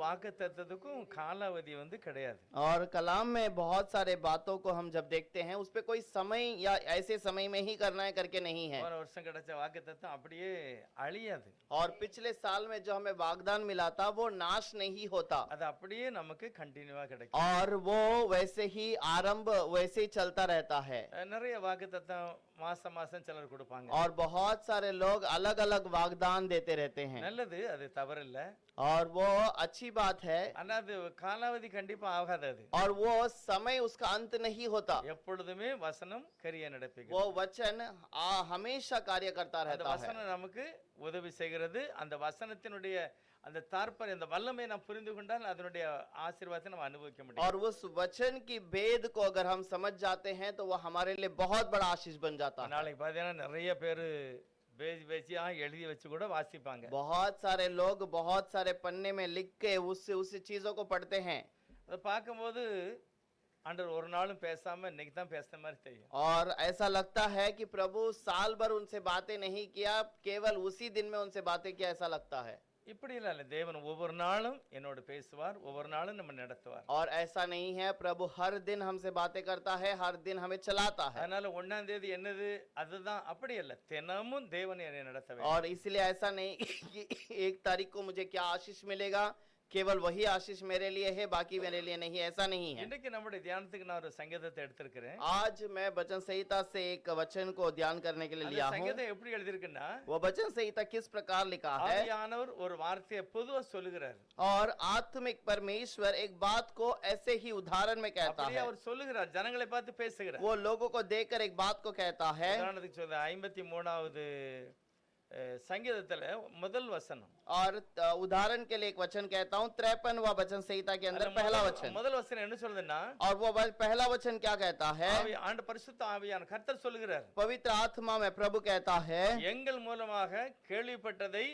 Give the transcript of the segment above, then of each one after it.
வாக்குத்தத்தத்துக்கும் காலாவதி கிடையாது. और कलाम में बहुत सारे बातों को हम जब देखते हैं उस पे कोई समय या ऐसे समय में ही करना है करके नहीं है। போன வருஷம் கிடைச்ச வாக்குத்தத்தம் அப்படியே அழியாது. और पिछले साल में जो हमें वाग्दान मिला था वो नाश नहीं होता, அது அப்படியே நமக்கு கண்டினியூவா கிடைக்கும். और वो वैसे ही आरंभ वैसे ही चलता रहता है। நிறைய வாக்குத்தத்தம் மாசம் மாசம் சிலர் கொடுப்பாங்க. और बहुत सारे लोग अलग अलग वाग्दान देते रहते हैं, நல்லது, அது தவறில்ல. और वो अच्छी बात है, ஆனா அது காலாவதி கண்டிப்பா ஆகாது. அது और वो समय उसका अंत नहीं होता। எப்பொழுதுமே வசனம் கிரியை நடப்பிக்கிறது. वो वचन हमेशा कार्य करता அந்த रहता है, வசனம் நமக்கு உதவி செய்கிறது. அந்த வசனத்தினுடைய அந்த தாற்பயம், அந்த வல்லமை நாம் புரிந்து கொண்டால் அதனுடைய ஆசீர்வாதத்தை நம்ம அனுபவிக்க முடியும். और उस वचन की भेद को अगर हम समझ जाते हैं तो वो हमारे लिए बहुत बड़ा आशीष बन जाता है। நாளைக்கு பார்த்தீங்கன்னா நிறைய பேர் பேஜ் பேஜியா எழுதி வச்சு கூட வாசிப்பாங்க. बहुत सारे लोग बहुत सारे पन्ने में लिख के उस चीजों को पढ़ते हैं। அதை பார்க்கும்போது ஆண்டவர் ஒரு நாளும் பேசாம இன்னைக்கு தான் பேசுற மாதிரி தெரியும். और ऐसा लगता है कि प्रभु साल भर उनसे बातें नहीं किया, केवल उसी दिन में उनसे बातें किया, ऐसा लगता है। இப்படி இல்ல, தேவன் ஒவ்வொரு நாளும் என்னோட பேசுவார், ஒவ்வொரு நாளும் நம்ம நடத்துவார். और ऐसा नहीं है, प्रभु हर दिन हमसे बातें करता है, हर दिन हमें चलाता है। அதனால 1ஆம் தேதி என்னது அதுதான், அப்படி இல்ல, தினமும் தேவன் என்னை நடத்த வேண்டும். और इसलिए ऐसा नहीं कि 1 तारीख को मुझे क्या आशीष मिलेगा, केवल वही आशीष मेरे लिए है, बाकी मेरे लिए नहीं, ऐसा नहीं है। இன்னைக்கு நம்முடைய தியானத்துக்கு நான் ஒரு சங்கீதத்தை எடுத்திருக்கிறேன். आज मैं वचन संहिता से एक वचन को ध्यान करने के लिए அந்த लिया हूँ। சங்கீதம் எப்படி எழுதிருக்குன்னா, वो वचन संहिता किस प्रकार लिखा है, ஆவியானவர் ஒரு வார்த்தையை பொதுவா சொல்லுகிறார். और आत्मिक परमेश्वर एक बात को ऐसे ही उदाहरण में कहता அப்படியே है। அவர் சொல்லுகிறார், ஜனங்களை பார்த்து பேசுகிறார். वो लोगों को देखकर एक बात को कहता है। உதாரணத்துக்கு சொல்ல 53வது சங்கீதத்துல முதல் வசனம், और उदाहरण के लिए एक वचन कहता हूँ, 53वां वचन संहिता के अंदर पहला वचन। முதல் வசனம் என்ன சொல்லுதுன்னா, और वो पहला वचन क्या कहता है, ஆண்டு பரிசுத்த ஆவியான கர்த்தர் சொல்லுகிறார், पवित्र आत्मा में प्रभु कहता है, எங்கள் மூலமாக கேள்விப்பட்டதை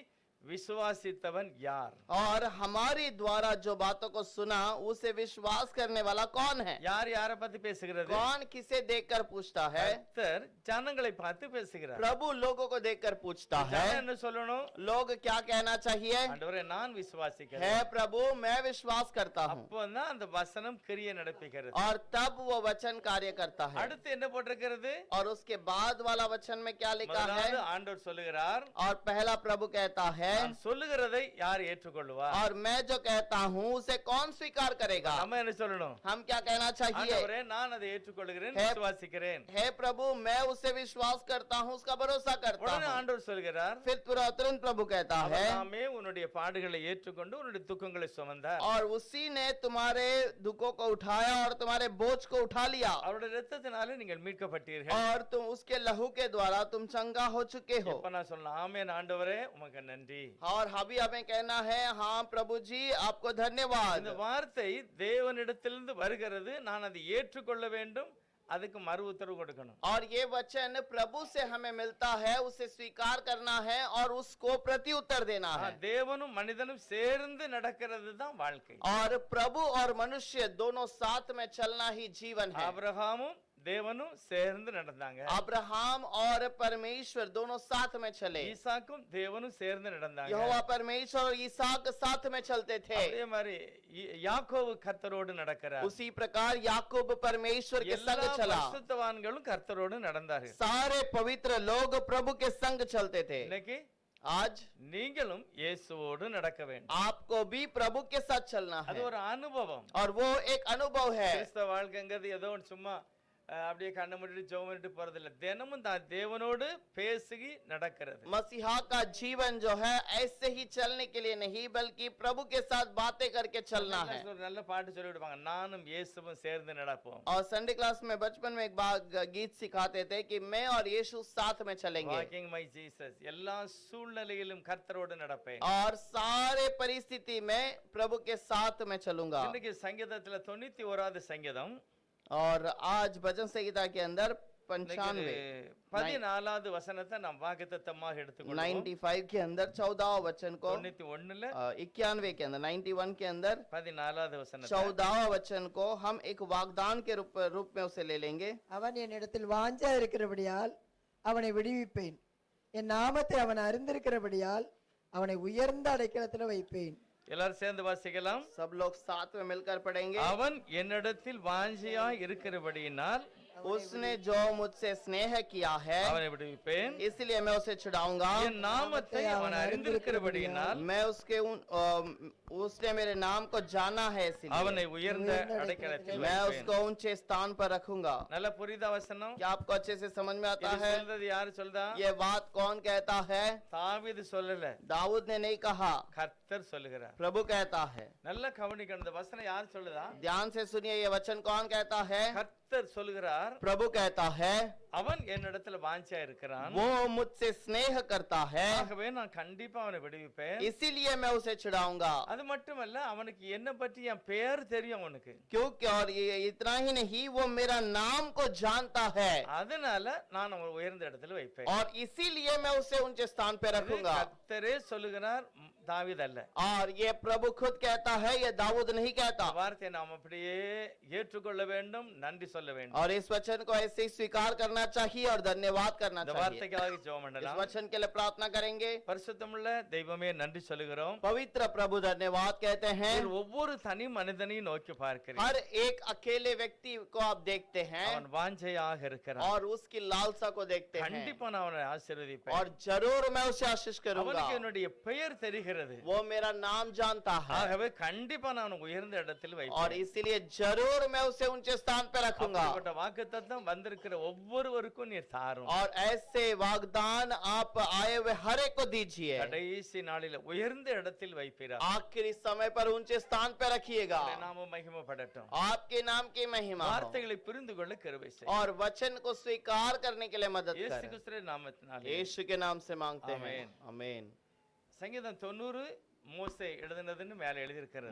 विश्वासितवन यार, और हमारी द्वारा जो बातों को सुना उसे विश्वास करने वाला कौन है। यार யாரை பத்தி பேசுகிறது, कौन किसे देखकर पूछता है, கர்த்தர் ஜனங்களை பார்த்து பேசுகிறார். प्रभु लोगों को देखकर पूछता है। ஜனம் என்ன சொல்லணும், लोग क्या कहना चाहिए, ஆண்டவரே நான் விசுவாசிக்கிறேன், है प्रभु मैं विश्वास करता हूँ। அப்போதான் அந்த வசனம் கிரியை நடப்பிக்கிறது, और तब वो वचन कार्य करता है। அடுத்து என்ன போட்டிருக்கிறது, और उसके बाद वाला वचन में क्या लिखा है, முதலாவது ஆண்டவர் சொல்லுகிறார், और पहला प्रभु कहता है, நான் சொல்லுகிறதை யார் ஏற்றுக்கொள்வார், और मैं जो कहता हूँ उसे कौन स्वीकार करेगा। நம்ம என்ன சொல்லணும், हम क्या कहना चाहिए, ஆண்டவரே நான் அதை ஏற்றுக்கொள்கிறேன், है- விசுவாசிக்கிறேன். हे प्रभु मैं उसे विश्वास करता हूँ, उसका भरोसा करता உடனே हूँ। ஆண்டவர் சொல்கிறார், फिर तुरंत प्रभु कहता है, அவர் தாமே உன்னுடைய பாடுகளை ஏற்றுக்கொண்டு உன்னுடைய துக்கங்களை சுமந்தார், और उसी ने तुम्हारे दुखों को उठाया और तुम्हारे बोझ को उठा लिया, அவருடைய இரத்தத்தினாலே நீங்கள் மீட்கப்பட்டீர்கள். और तुम उसके लहू के द्वारा तुम चंगा हो चुके हो। இப்ப நான் சொல்லலாம், ஆமென் ஆண்டவரே உமக்கு நன்றி. और अभी हमें कहना है, हाँ प्रभु जी आपको இந்த धन्यवाद। வார்த்தை தேவனிடத்திலிருந்து வருகிறது, நான் அதை ஏற்றுக்கொள்ள வேண்டும், அதுக்கு மறு உத்தரவு கொடுக்கணும். और ये वचन प्रभु से हमें मिलता है, उसे स्वीकार करना है और उसको प्रति उत्तर देना है। தேவனும் மனிதனும் சேர்ந்து நடக்கிறது தான் வாழ்க்கை. और प्रभु और मनुष्य दोनों साथ में चलना ही जीवन है। ஆபிரகாமும் தேவனும் சேர்ந்து நடந்தாங்க, अब्राहम और परमेश्वर दोनों साथ में चले, ஈசாக்கும் தேவனும் சேர்ந்து நடந்தாங்க. यहोवा परमेश्वर और इसहाक साथ में चलते थे। அதே மாதிரி யாக்கோபு கர்த்தரோடு நடக்கிறார். उसी प्रकार याकूब परमेश्वर के எல்லா संग चला, பரிசுத்தவான்களும் கர்த்தரோடு நடந்தார்கள். सारे पवित्र लोग प्रभु के संग चलते थे। இன்னைக்கு आज நீங்களும் இயேசுவோடு நடக்க வேண்டும். आपको भी प्रभु के साथ चलना அது है, ஒரு அனுபவம். और वो एक अनुभव है। கிறிஸ்தவ வாழ்க்கைங்கிறது ஏதோ ஒன்று சும்மா அப்படியே கண்ணை மூடிட்டு ஜெபம் பண்ணிட்டு போறதில்ல, தினமும் தான் தேவனோடு பேசி நடக்கிறது. मसीहा का जीवन जो है ऐसे ही चलने के लिए नहीं, बल्कि प्रभु के साथ बातें करके चलना है। ஒரு நல்ல பாட்டு சொல்லி விடுவாங்க, நானும் இயேசுவும் சேர்ந்து நடப்போம். और संडे क्लास में बचपन में एक बार गीत सिखाते थे कि मैं और यीशु साथ में चलेंगे, வாக்கிங் மை ஜீசஸ், எல்லா சூழ்நிலையிலும் கர்த்தரோடு நடப்பேன். और सारे परिस्थिति में प्रभु के साथ में चलूंगा। இன்னைக்கு சங்கீதத்துல 91வது சங்கீதம், और आज भजन संहिता के अंदर 95 14வது वचनத்தை நாம் வாக்குத்தத்தமாக எடுத்துக்கொள்வோம். 95 के अंदर 14वां वचन को, 91ல 91 के अंदर 91 के अंदर 14வது வசனம், 14वां वचन को हम एक वाग्दान के रूप में उसे ले लेंगे। அவன் என்னிடத்தில் வாஞ்சா இருக்கிறபடியால் அவனை விடுவிப்பேன், என் நாமத்தை அவன் அறிந்திருக்கிறபடியால் அவனை உயர்ந்த அடைக்கலத்தில் வைப்பேன். எல்லாரும் சேர்ந்து வாசிக்கலாம். सब लोग साथ में मिलकर पढ़ेंगे। அவன் என்னிடத்தில் வாஞ்சியாய் இருக்கிறபடியினால் उसने जो मुझसे स्नेह किया है அவனை விடுவிப்பேன். इसलिए मैं उसे छुड़ाऊंगा। என் நாமத்தை அவன் அறிந்திருக்கிறபடியினால் उसने मेरे नाम को जाना है, इसलिए அவனை உயர்ந்த அடைக்கலத்தில் मैं வைப்பேன். उसको ऊंचे स्थान पर रखूंगा। நல்ல புரியுதா வசனம்? क्या आपको अच्छे से समझ में आता இது है? சொல்றது யாரு சொல்றா? ये बात कौन कहता है? தாவீது சொல்லல, दाऊद ने नहीं कहा, கர்த்தர் சொல்லுகிறார். प्रभु कहता है। நல்ல கவனிக்கணும். இந்த வசனம் யார் சொல்லுதா? ध्यान से सुनिए, ये वचन कौन कहता है? கர்த்தர் சொல்லுகிறார். प्रभु कहता है, அவன் என்னிடத்துல வாஞ்சியா இருக்கிறான், वो मुझसे स्नेह करता है, ஆகவே நான் கண்டிப்பா அவனை விடுவிப்பேன். इसीलिए मैं उसे छुड़ाऊंगा। அது மட்டுமல்ல, அவனுக்கு என்ன பற்றி என் பெயர் தெரியும் அவனுக்கு. क्योंकि और ये इतना ही नहीं, वो मेरा नाम को जानता है, அதனால நான் அவனை உயர்ந்த இடத்துல வைப்பேன். और इसीलिए मैं उसे ऊंचे स्थान पे இது रखूंगा। கர்த்தரே சொல்லுகிறார், தாவீது அல்ல. और ये प्रभु खुद कहता है, ये दाऊद नहीं कहता। இந்த வார்த்தையை நாம் அப்படியே ஏற்றுக்கொள்ள வேண்டும், நன்றி சொல்ல வேண்டும். और इस वचन को ऐसे ही स्वीकार करना चाहिए और धन्यवाद करना இந்த चाहिए। வார்த்தைக்காக ஜெபம் इस பண்ணலாம். वचन के लिए प्रार्थना करेंगे। பரிசுத்தமுள்ள தெய்வமே நன்றி சொல்லுகிறோம். पवित्र प्रभु धन्यवाद कहते हैं। நீர் ஒவ்வொரு தனி மனிதனையும் நோக்கி பார்க்கிறீர். हर एक अकेले व्यक्ति को आप देखते हैं அவன் வாஞ்சையாக இருக்கிறான். और उसकी लालसा को देखते हैं, கண்டிப்பா நான் அவனை ஆசீர்வதிப்பேன். और जरूर मैं उसे आशीष करूंगा। அவனுக்கு என்னுடைய பெயர் தெரிகிறது, वो मेरा नाम जानता है, ஆகவே கண்டிப்பா நான் அவனை உயர்ந்த இடத்தில் और வைப்பேன். इसीलिए जरूर मैं उसे ऊंचे स्थान पे रखूंगा। அப்படிப்பட்ட வாக்குத்தத்தம் வந்திருக்கிற ஒவ்வொருவருக்கும் நீர் தாரும். और ऐसे वागदान आप आए हुए हर एक को दीजिए। கடைசி நாளில உயர்ந்த இடத்தில் வைப்பீரா. आखिरी समय पर ऊंचे स्थान पे रखिएगा। நாம மகிமைப்படட்டும். आपके नाम की महिमा हो। வார்த்தைகளை புரிந்து கொள்ள கிருபை செய்யும். और वचन को स्वीकार करने के लिए मदद இயேசு करें। கிறிஸ்துவின் நாமத்தினாலே. यीशु के नाम से मांगते हैं, आमीन। आमीन। சங்கீதம் 90 மோசே எழுதினதுன்னு மேல எழுதியிருக்கிறது.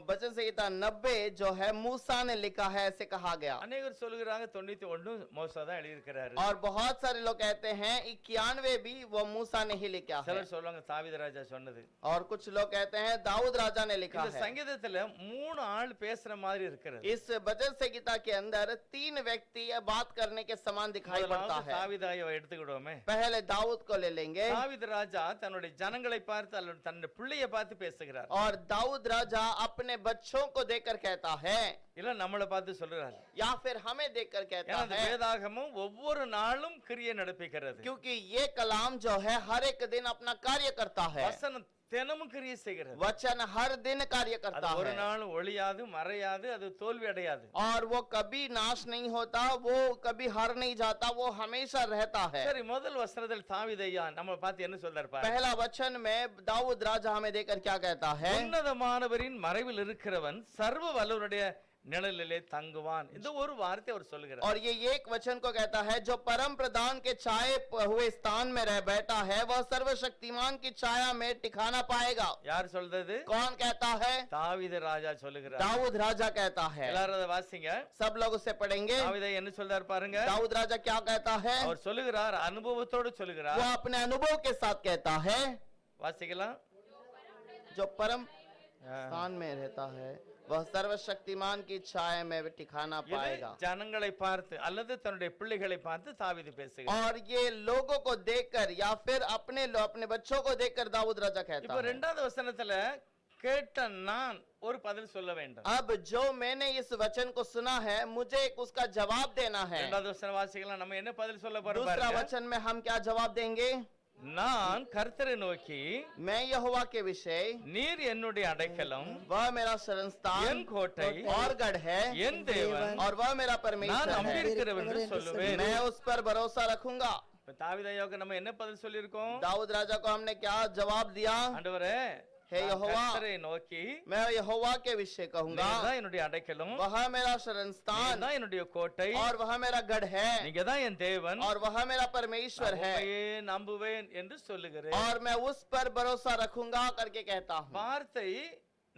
वचन संहिता 90 जो है मूसा ने लिखा है, ऐसे कहा गया। அநேகர் சொல்லுகிறாங்க 91 மோசே தான் எழுதியிருக்கிறாரு. और बहुत सारे लोग कहते हैं 91 भी वो मूसा ने ही लिखा है, சிலர் சொல்லுவாங்க தாவீது ராஜா சொன்னது. और कुछ लोग कहते हैं दाऊद राजा ने लिखा இந்த है। சங்கீதத்துல 3 ஆள் பேசுற மாதிரி இருக்கிறது. इस वचन संहिता के अंदर 3 व्यक्ति बात करने के समान दिखाई पड़ता முதலாவது है। தாவீதாயை எடுத்துக்கிடுவோமே. पहले दाऊद को ले लेंगे। தாவீது ராஜா தன்னுடைய ஜனங்களை பார்த்து அல்லது தன்னுடைய பிள்ளையை பார்த்து பேசுகிறார். और दाऊद राजा अपने बच्चों को देखकर कहता है, இல்ல நம்மளை பார்த்து சொல்றாரு. या फिर हमें देखकर कहता ஏன்னா அந்த है, வேதாகமும் ஒவ்வொரு நாளும் கிரியை நடப்பிக்கிறது. क्योंकि ये कलाम जो है हर एक दिन अपना कार्य करता है। வசனம் தினமும் கிரியை செய்கிறது. वचन हर दिन कार्य அது करता ஒரு है, நாள் ஒளியாது மறையாது, அது தோல்வி அடையாது. और वो कभी नाश नहीं होता, वो कभी हार नहीं जाता, वो हमेशा रहता है। சரி, முதல் வசனத்தில் தாவீதையா நம்ம பார்த்து என்ன சொல்றாரு பாருங்க. पहला वचन में दाऊद राजा हमें देखकर क्या कहता है? உன்னதமானவரின் மறைவில் இருக்கிறவன் சர்வ வல்லவருடைய நிழலிலே தங்குவான். இந்த ஒரு வார்த்தை அவர் சொல்லுகிறார். और ये एक वचन को कहता है, जो परम प्रधान के छाए हुए स्थान में रह बैठा है, वह सर्वशक्तिमान की छाया में ठिकाना पाएगा। யார் சொல்றது? कौन कहता है? தாவீது ராஜா சொல்லுகிறார். दाऊद राजा कहता है। எல்லாரும் அதை வாசிங்க. सब लोग उसे पढ़ेंगे। தாவீதை என்ன சொல்றாரு பாருங்க. दाऊद राजा क्या कहता है? அவர் சொல்லுகிறார், அனுபவத்தோடு சொல்லுகிறார். वो अपने अनुभव के साथ कहता है, வாசிக்கலாம். जो परम स्थान में रहता है, वह सर्वशक्तिमान की छाया में ठिकाना இது पाएगा। ஜனங்களை பார்த்து அல்லது தன்னுடைய பிள்ளைகளை பார்த்து தாவீது பேசுகிறார். और ये लोगों को देखकर या फिर अपने बच्चों को देखकर दाऊद राजा कहता இப்போ है। இரண்டாவது வசனத்துல கேட்ட நான் ஒரு பதில் சொல்ல வேண்டும். अब जो मैंने इस वचन को सुना है, मुझे उसका जवाब देना है। இரண்டாவது வசனம் வாசிக்கலாம். நம்ம என்ன பதில் சொல்ல போறோம் दूसरा பாருங்க. वचन में हम क्या जवाब देंगे? நான் கர்த்தரை நோக்கி, मैं यहोवा के विषय, நீர் என்னுடைய அடைக்கலம், वह मेरा शरण स्थान என் கோட்டை, और गढ़ है, என் தேவன், और वह मेरा நான் परमेश्वर है, நம்பியிருக்கிறவர் என்று சொல்லுவேன். मैं उस पर भरोसा रखूंगा। இப்ப தாவீதையாவுக்கு நம்ம என்ன பதில் சொல்லியிருக்கோம்? दाऊद राजा को हमने क्या जवाब दिया? ஆண்டவரே, हे நான் यहोवा, கர்த்தரை நோக்கி, मैं यहोवा के विषय कहूंगा, நீர் தான் என்னுடைய அடைக்கலம், वह मेरा शरण நீர் स्थान தான் என்னுடைய கோட்டை, और वह मेरा गढ़ है, நீங்க தான் என் தேவன், और वह मेरा परमेश्वर நான் है, உம்மையே நம்புவேன் என்று சொல்லுகிறேன். और मैं उस पर भरोसा रखूंगा करके कहता हूँ। வார்த்தை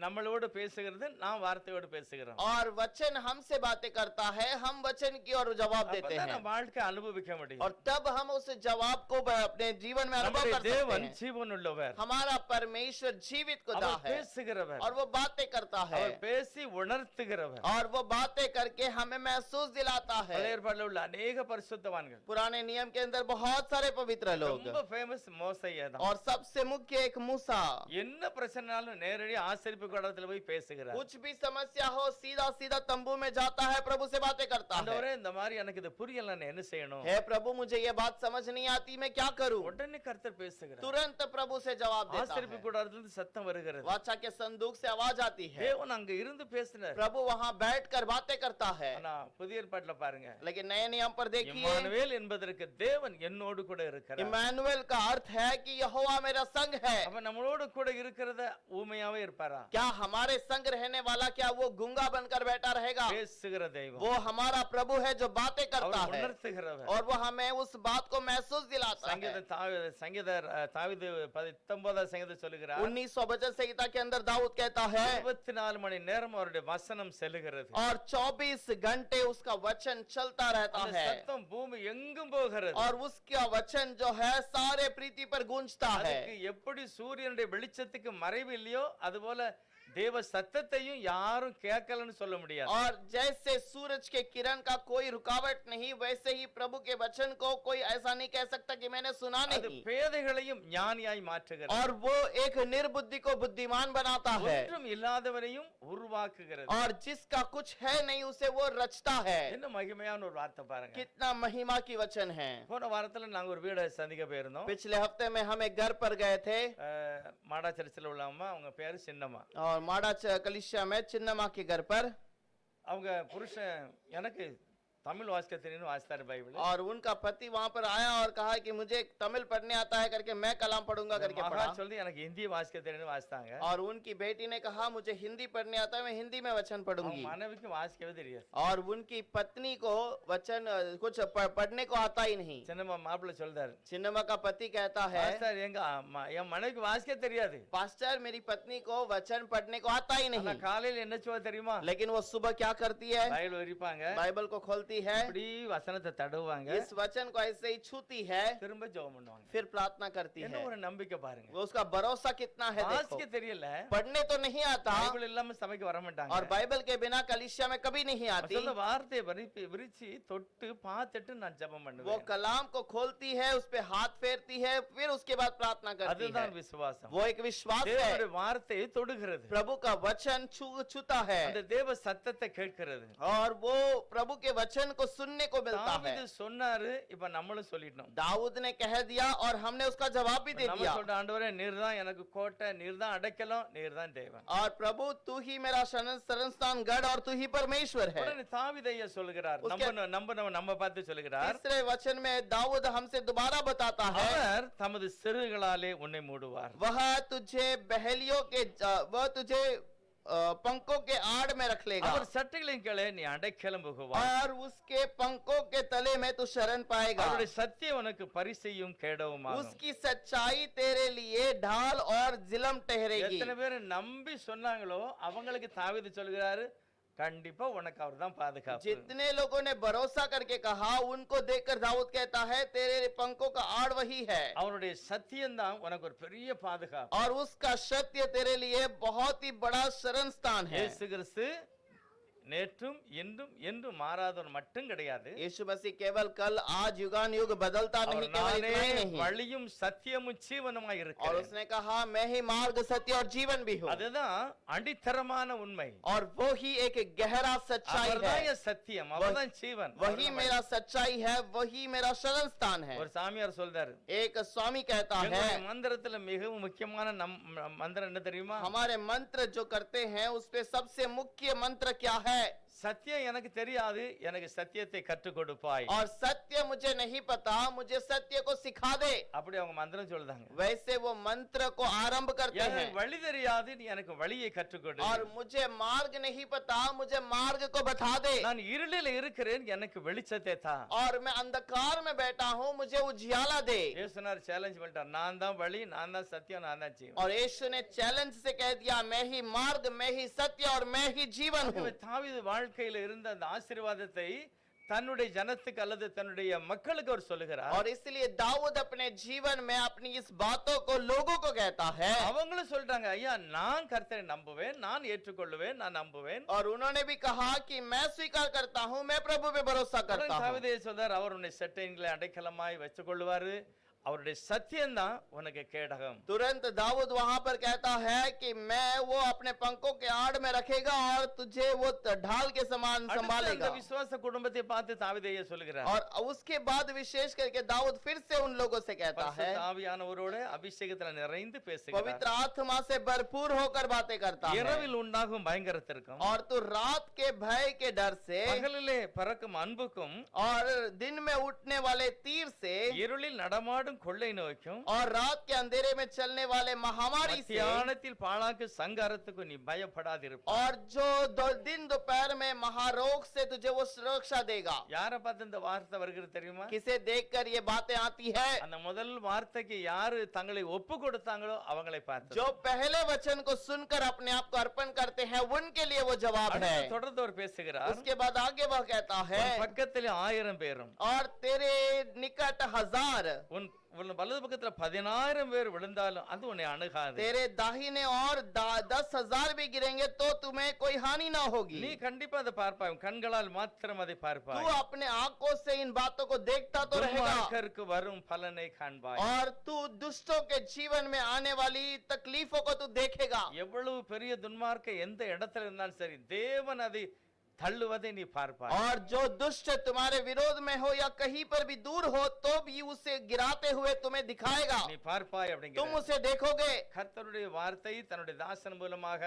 நம்மளோடு பேசுகிறது, நாம் வார்த்தையோடு பேசுகிறோம். और वचन हमसे बातें करता है, हम वचन की ओर जवाब देते அப்பதான் हैं, நம்ம வாழ்க்கை அனுபவிக்க முடியும். और तब हम उस जवाब को अपने जीवन में अनुभव நம்முடைய कर सकते தேவன் हैं। ஜீவன் உள்ளவர், हमारा परमेश्वर जीवित खुदा அவர் है பேசுகிறவர், और वो बातें करता है, அவர் பேசி உணர்த்துகிறவர். और वो बातें करके हमें महसूस दिलाता है। பழைய ஏற்பாட்டில் உள்ள अनेक பரிசுத்தவான்கள், पुराने नियम के अंदर बहुत सारे पवित्र लोग, ரொம்ப ஃபேமஸ் மோசையா தான். और सबसे मुख्य एक मूसा। என்ன பிரச்சனைனாலும் நேரடி ஆசரிப்பு கூடத்துல போய் பேசுகிறார். कुछ भी समस्या हो सीधा सीधा तंबू में जाता है, प्रभु से बातें करता है। ஆண்டவரே இந்த மாதிரி எனக்கு இது புரியல, நான் என்ன செய்யணும்? हे प्रभु मुझे ये बात समझ नहीं आती, मैं क्या करूं? உடனே கர்த்தர் பேசுகிறார். तुरंत प्रभु से जवाब देता ஆசரிப்பு है। கூடாரத்திலிருந்து சத்தம் வருகிறது. वाचा के संदूक से आवाज आती है, தேவன் அங்க இருந்து பேசினார். प्रभु वहां बैठकर बातें करता है। ஆனா புதிய ஏற்பாட்டுல பாருங்க, लेकिन नए नियम पर देखिए, இம்மானுவேல் என்பதற்கு தேவன் என்னோடு கூட இருக்கிறார். इमानुएल का अर्थ है कि यहोवा मेरा संग है। அப்ப நம்மளோடு கூட இருக்கிறத ஊமையாவே இருப்பாரா? क्या हमारे संग रहने वाला क्या वो गूंगा बनकर बैठा रहेगा? பேசுகிற தெய்வம், वो हमारा प्रभु है जो बातें करता அவர் है, உணர்த்துகிறவர். और वो हमें उस बात को महसूस दिलाता है। சங்கீதர் தாவீது 19 சங்கீதம் சொல்லுகிறார், 1900 वचन संहिता के अंदर दाऊद कहता है, 24 மணி நேரம் அவருடைய வசனம் செல்லுகிறது. और 24 घंटे उसका वचन चलता रहता அந்த है, சத்தம் பூமி எங்கும் போகிறது. और उसका वचन जो है सारे प्रीति पर गूंजता है। அதுக்கு எப்படி சூரியனுடைய வெளிச்சத்துக்கு மறைவு இல்லையோ அதுபோல தேவ சத்தத்தையும் யாரும் கேட்கலன்னு சொல்ல முடியாது. और जैसे सूरज के किरण का कोई रुकावट नहीं, वैसे ही प्रभु के वचन को कोई ऐसा नहीं कह सकता कि मैंने सुना அது नहीं। பேதைகளையும் ஞானியாய் மாற்றுகிறது. और वो एक निर्बुद्धि को बुद्धिमान बनाता है, ஒன்றும் இல்லாதவரையும் உருவாக்குகிறது. और जिसका कुछ है नहीं उसे वो रचता है। என்ன மகிமையான ஒரு வார்த்தை பாருங்க. कितना महिमा की वचन है। போன வாரத்துல நாங்க ஒரு வீட சந்திக்க போயிருந்தோம். पिछले हफ्ते में हम एक घर पर गए थे, மாடா சர்ச்சில் உள்ள அம்மா, அவங்க பேரு சின்னம்மா. और माड़ा कलिसिया में चिन्नमा के घर पर, அவங்க புருஷன் எனக்கு தமிழ் வாசிக்க தெரியும் வாசித்தார் பைபிள். और उनका पति वहां पर आया और कहा कि मुझे तमिल पढ़ने आता है करके मैं कलाम पढ़ूंगा करके மகா पढ़ा। சொல்லி எனக்கு ஹிந்தி வாசிக்க தெரியும் வாசித்தாங்க. और उनकी बेटी ने कहा मुझे हिंदी पढ़ने आता है, मैं हिंदी में वचन அவங்க पढ़ूंगी। மனைவிக்கு வாசிக்கவே தெரியாது. और उनकी पत्नी को वचन कुछ पढ़ने को आता ही नहीं। சின்னம்மா மாப்பிள்ளை சொல்றாரு, चिन्नमा का पति कहता है, பாஸ்டர் என் மனைவிக்கு வாசிக்க தெரியாது, पास्टर मेरी पत्नी को वचन पढ़ने को आता ही ஆனா नहीं। காலையில என்ன செய்வா தெரியுமா? लेकिन वो सुबह क्या करती है? பைபிள் விரிப்பாங்க, बाइबल को खोलती है, இப்படி வசனத்தை தடவுவாங்க, इस वचन को ऐसे ही छूती है, திரும்ப ஜெபம் பண்ணுவாங்க. फिर प्रार्थना करती என்ன है। ஒரு நம்பிக்கை பாருங்க. वो उसका भरोसा कितना है देखो। வாசிக்க தெரியல, पढ़ने तो नहीं आता, பைபிள் இல்லாம சபைக்கு வர மாட்டாங்க. और बाइबल के बिना कलीसिया में कभी नहीं आती। சொல்ல வார்த்தையை விரிச்சு தொட்டு பார்த்துட்டு நான் ஜெபம் वो பண்ணுவேன். कलाम को खोलती है, उस पे हाथ फेरती है, फिर उसके बाद प्रार्थना करती है। அதுதான் விசுவாசம். वो एक विश्वास है, தேவனுடைய வார்த்தையை தொடுகிறது, प्रभु का वचन छूता है, அந்த தேவ சத்தத்தை கேட்கிறது. और वो प्रभु के वचन को सुनने को मिलता है। தாவீது சொன்னாரு, இப்ப நம்மளும் சொல்லிட்டோம். दाऊद ने कह दिया और हमने उसका जवाब भी दे நம்ம दिया। சொல்ற ஆண்டவரே நீர்தான் எனக்கு கோட்டை, நீர்தான் அடைக்கலம், நீர்தான் தேவன். और प्रभु तू ही मेरा शरण स्थान गढ़ और तू ही परमेश्वर है। உடனே தாவீதையா சொல்லுகிறார், நம்ம பார்த்து சொல்லுகிறார், तीसरे वचन में दाऊद हमसे दोबारा बताता है, அவர் தமது சிறுகளாலே உன்னை மூடுவார், वह तुझे बहेलियों के वह तुझे पंखों के आड़ में रख लेगा, அவர் சட்டைகளின் கீழே நீ அடைக்கலம் புகுவார், और उसके पंखों के तले में तू शरण पाएगा। அவருடைய சத்தியம் உனக்கு பரிசையும் கேடவுமாகும். उसकी सच्चाई तेरे लिए ढाल और जिलम ठहरेगी। எத்தனை பேர் நம்பி சொன்னாங்களோ அவங்களுக்கு தாவீது சொல்கிறாரு, கண்டிப்பா உனக்கு அவர்தான் பாதுகாப்பு. जितने लोगों ने भरोसा करके कहा, उनको देखकर दाऊद कहता है तेरे पंखों का आड़ वही है, அவருடைய சத்தியம் தான் உனக்கு ஒரு பெரிய பாதுகாப்பு. और उसका सत्य तेरे लिए बहुत ही बड़ा शरण स्थान है। இயேசு கிறிஸ்து நேற்றும் இன்றும் என்றும் மாறாதவர் மட்டும் கிடையாது. यीशु मसीह केवल कल आज युगान युग बदलता नहीं, केवल நானே इतना ही नहीं, வழியும் சத்தியமும் ஜீவனுமாய் और இருக்கிறேன். उसने कहा मैं ही मार्ग सत्य और जीवन भी हूँ। அதுதான் அடித்தரமான உண்மை. और वो ही एक गहरा सच्चाई அவர்தான் है, என் சத்தியம், அவர்தான் ஜீவன். वही मेरा सच्चाई है, वही मेरा शरण स्थान है। ஒரு சாமியார் சொல்றாரு, एक स्वामी कहता है, எங்களுடைய மந்திரத்துல மிகவும் முக்கியமான மந்திரம் என்ன தெரியுமா? हमारे मंत्र जो करते हैं उसपे सबसे मुख्य मंत्र क्या है? சத்தியம் எனக்கு தெரியாது, எனக்கு சத்தியத்தை கற்றுக் கொடுப்பாய். और सत्य मुझे नहीं पता, मुझे सत्य को सिखा दे। அப்படி அவங்க மந்திரம் சொல்றாங்க. वैसे वो मंत्र को आरंभ करते हैं। எனக்கு வழி தெரியாது, நீ எனக்கு வழியை கற்றுக் கொடு. और मुझे मार्ग नहीं पता, मुझे मार्ग को बता दे। நான் இருளில் இருக்கிறேன், எனக்கு வெளிச்சத்தை தா. और मैं अंधकार में बैठा हूँ, मुझे उजियाला दे। இயேசுனார் சேலஞ்ச் பண்ணிட்டார், நான் தான் வழி, நான் தான் சத்தியம், நான் தான் ஜீவன். और यीशु ने चैलेंज से कह दिया, मैं ही मार्ग, मैं ही सत्य और मैं ही जीवन हूँ। தாவீது வாழ்க்கையில இருந்த அந்த ஆசீர்வாதத்தை தன்னுடைய ஜனத்துக்கு அல்லது தன்னுடைய மக்களுக்கு அவர் சொல்லுகிறார். और इसलिए दाऊद अपने जीवन में अपनी इस बातों को लोगों को कहता है। அவங்களும் சொல்றாங்க, ஐயா நான் கர்த்தரை நம்புவேன், நான் ஏற்றுக்கொள்ளுவேன், நான் நம்புவேன். और उन्होंने भी कहा कि मैं स्वीकार करता हूँ, मैं प्रभु पे भरोसा करता हूँ। தாவீது சொல்றார், அவர் உன்னை செட்டைகளை அடைக்கலமாய் வச்சுக் கொள்வாரு, அவருடைய சத்தியம் தான் உனக்கு கேடகம். तुरंत दाऊद वहां पर कहता है कि मैं वो अपने पंखों के आड़ में रखेगा और तुझे वो ढाल के समान அடுத்து संभालेगा। அந்த விசுவாச குடும்பத்தை பார்த்து தாவீது சொல்லுகிறார். और उसके बाद विशेष करके दाऊद फिर से उन लोगों से कहता है, பரிசுத்த ஆவியானவரோட அபிஷேகத்துல நிறைந்து பேசுகிறார். पवित्र आत्मा से भरपूर होकर बातें करता है। இரவில் உண்டாகும் பயங்கரத்திற்கும் और तू रात के भय के डर से பகலிலே பறக்கும் அன்புக்கும் और दिन में उठने वाले तीर से இருளில் நடமாடும் கொள்ளை நோய்க்கும் और रात के अंधेरे में चलने वाले महामारी से மத்தியானத்தில் பாழாக்கு சங்காரத்துக்கு நீ பயப்படாதிருப்பாய். और जो दिन दोपहर में महारोग से तुझे वो सुरक्षा देगा। யாரை பார்த்து இந்த வார்த்தை வருகிறது தெரியுமா? किसे देखकर ये बातें आती है? அந்த முதல் வார்த்தைக்கு யாரு தங்களை ஒப்பு கொடுத்தாங்களோ அவங்களை பார்த்து. जो पहले वचन को सुनकर अपने आप को अर्पण करते हैं, उनके लिए वो जवाब है। தொடர்ந்து அவர் பேசுகிறார். उसके बाद आगे वह कहता है, உன் பக்கத்தில் 1000 பேரும் और तेरे निकट 1000, உன் வலது பக்கத்துல 10000 பேர் விழுந்தாலும் அது உன்னை அணுகாது. तेरे दाहिने और 10,000 भी गिरेंगे तो तुम्हें कोई हानि ना होगी। நீ கண்டிப்பா அதை பார்ப்பாய், உன் கண்களால் மாத்திரம் அதை तू பார்ப்பாய். अपने आंखों से इन बातों को देखता तो रहेगा, துன்மார்க்கருக்கு வரும் பலனை காண்பாய். और तू दुष्टों के जीवन में आने वाली तकलीफों को तू देखेगा। எவ்வளவு பெரிய துன்மார்க்க எந்த இடத்துல இருந்தாலும் சரி, தேவன் அதை தள்ளுவதை நீ பார்ப்பாய். और जो दुष्ट तुम्हारे विरोध में हो या कहीं पर भी दूर हो, तो भी उसे गिराते हुए तुम्हें दिखाएगा, நீ பார்ப்பாய் तुम அப்படிங்கிற उसे देखोगे। கர்த்தருடைய வார்த்தை தன்னுடைய தாசன் மூலமாக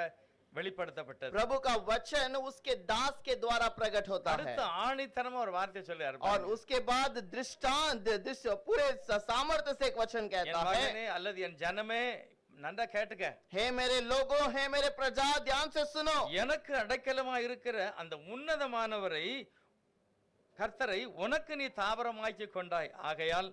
வெளிப்படுத்தப்பட்டது. प्रभु का वचन उसके दास के द्वारा प्रकट होता है। அடுத்த ஆணித்தனமா ஒரு வார்த்தை சொல்றார். और उसके बाद दृष्टांत पूरे सामर्थ्य से एक वचन என் कहता है, மகனே அல்லது என் ஜனமே நன்றா கேட்டுக்க, हे मेरे लोगों, हे मेरे प्रजा, ध्यान से सुनो। எனக்கு அடைக்கலமா இருக்கிற அந்த உன்னதமானவரை கர்த்தரை உனக்கு நீ தாவரமாக்கி கொண்டாய், ஆகையால்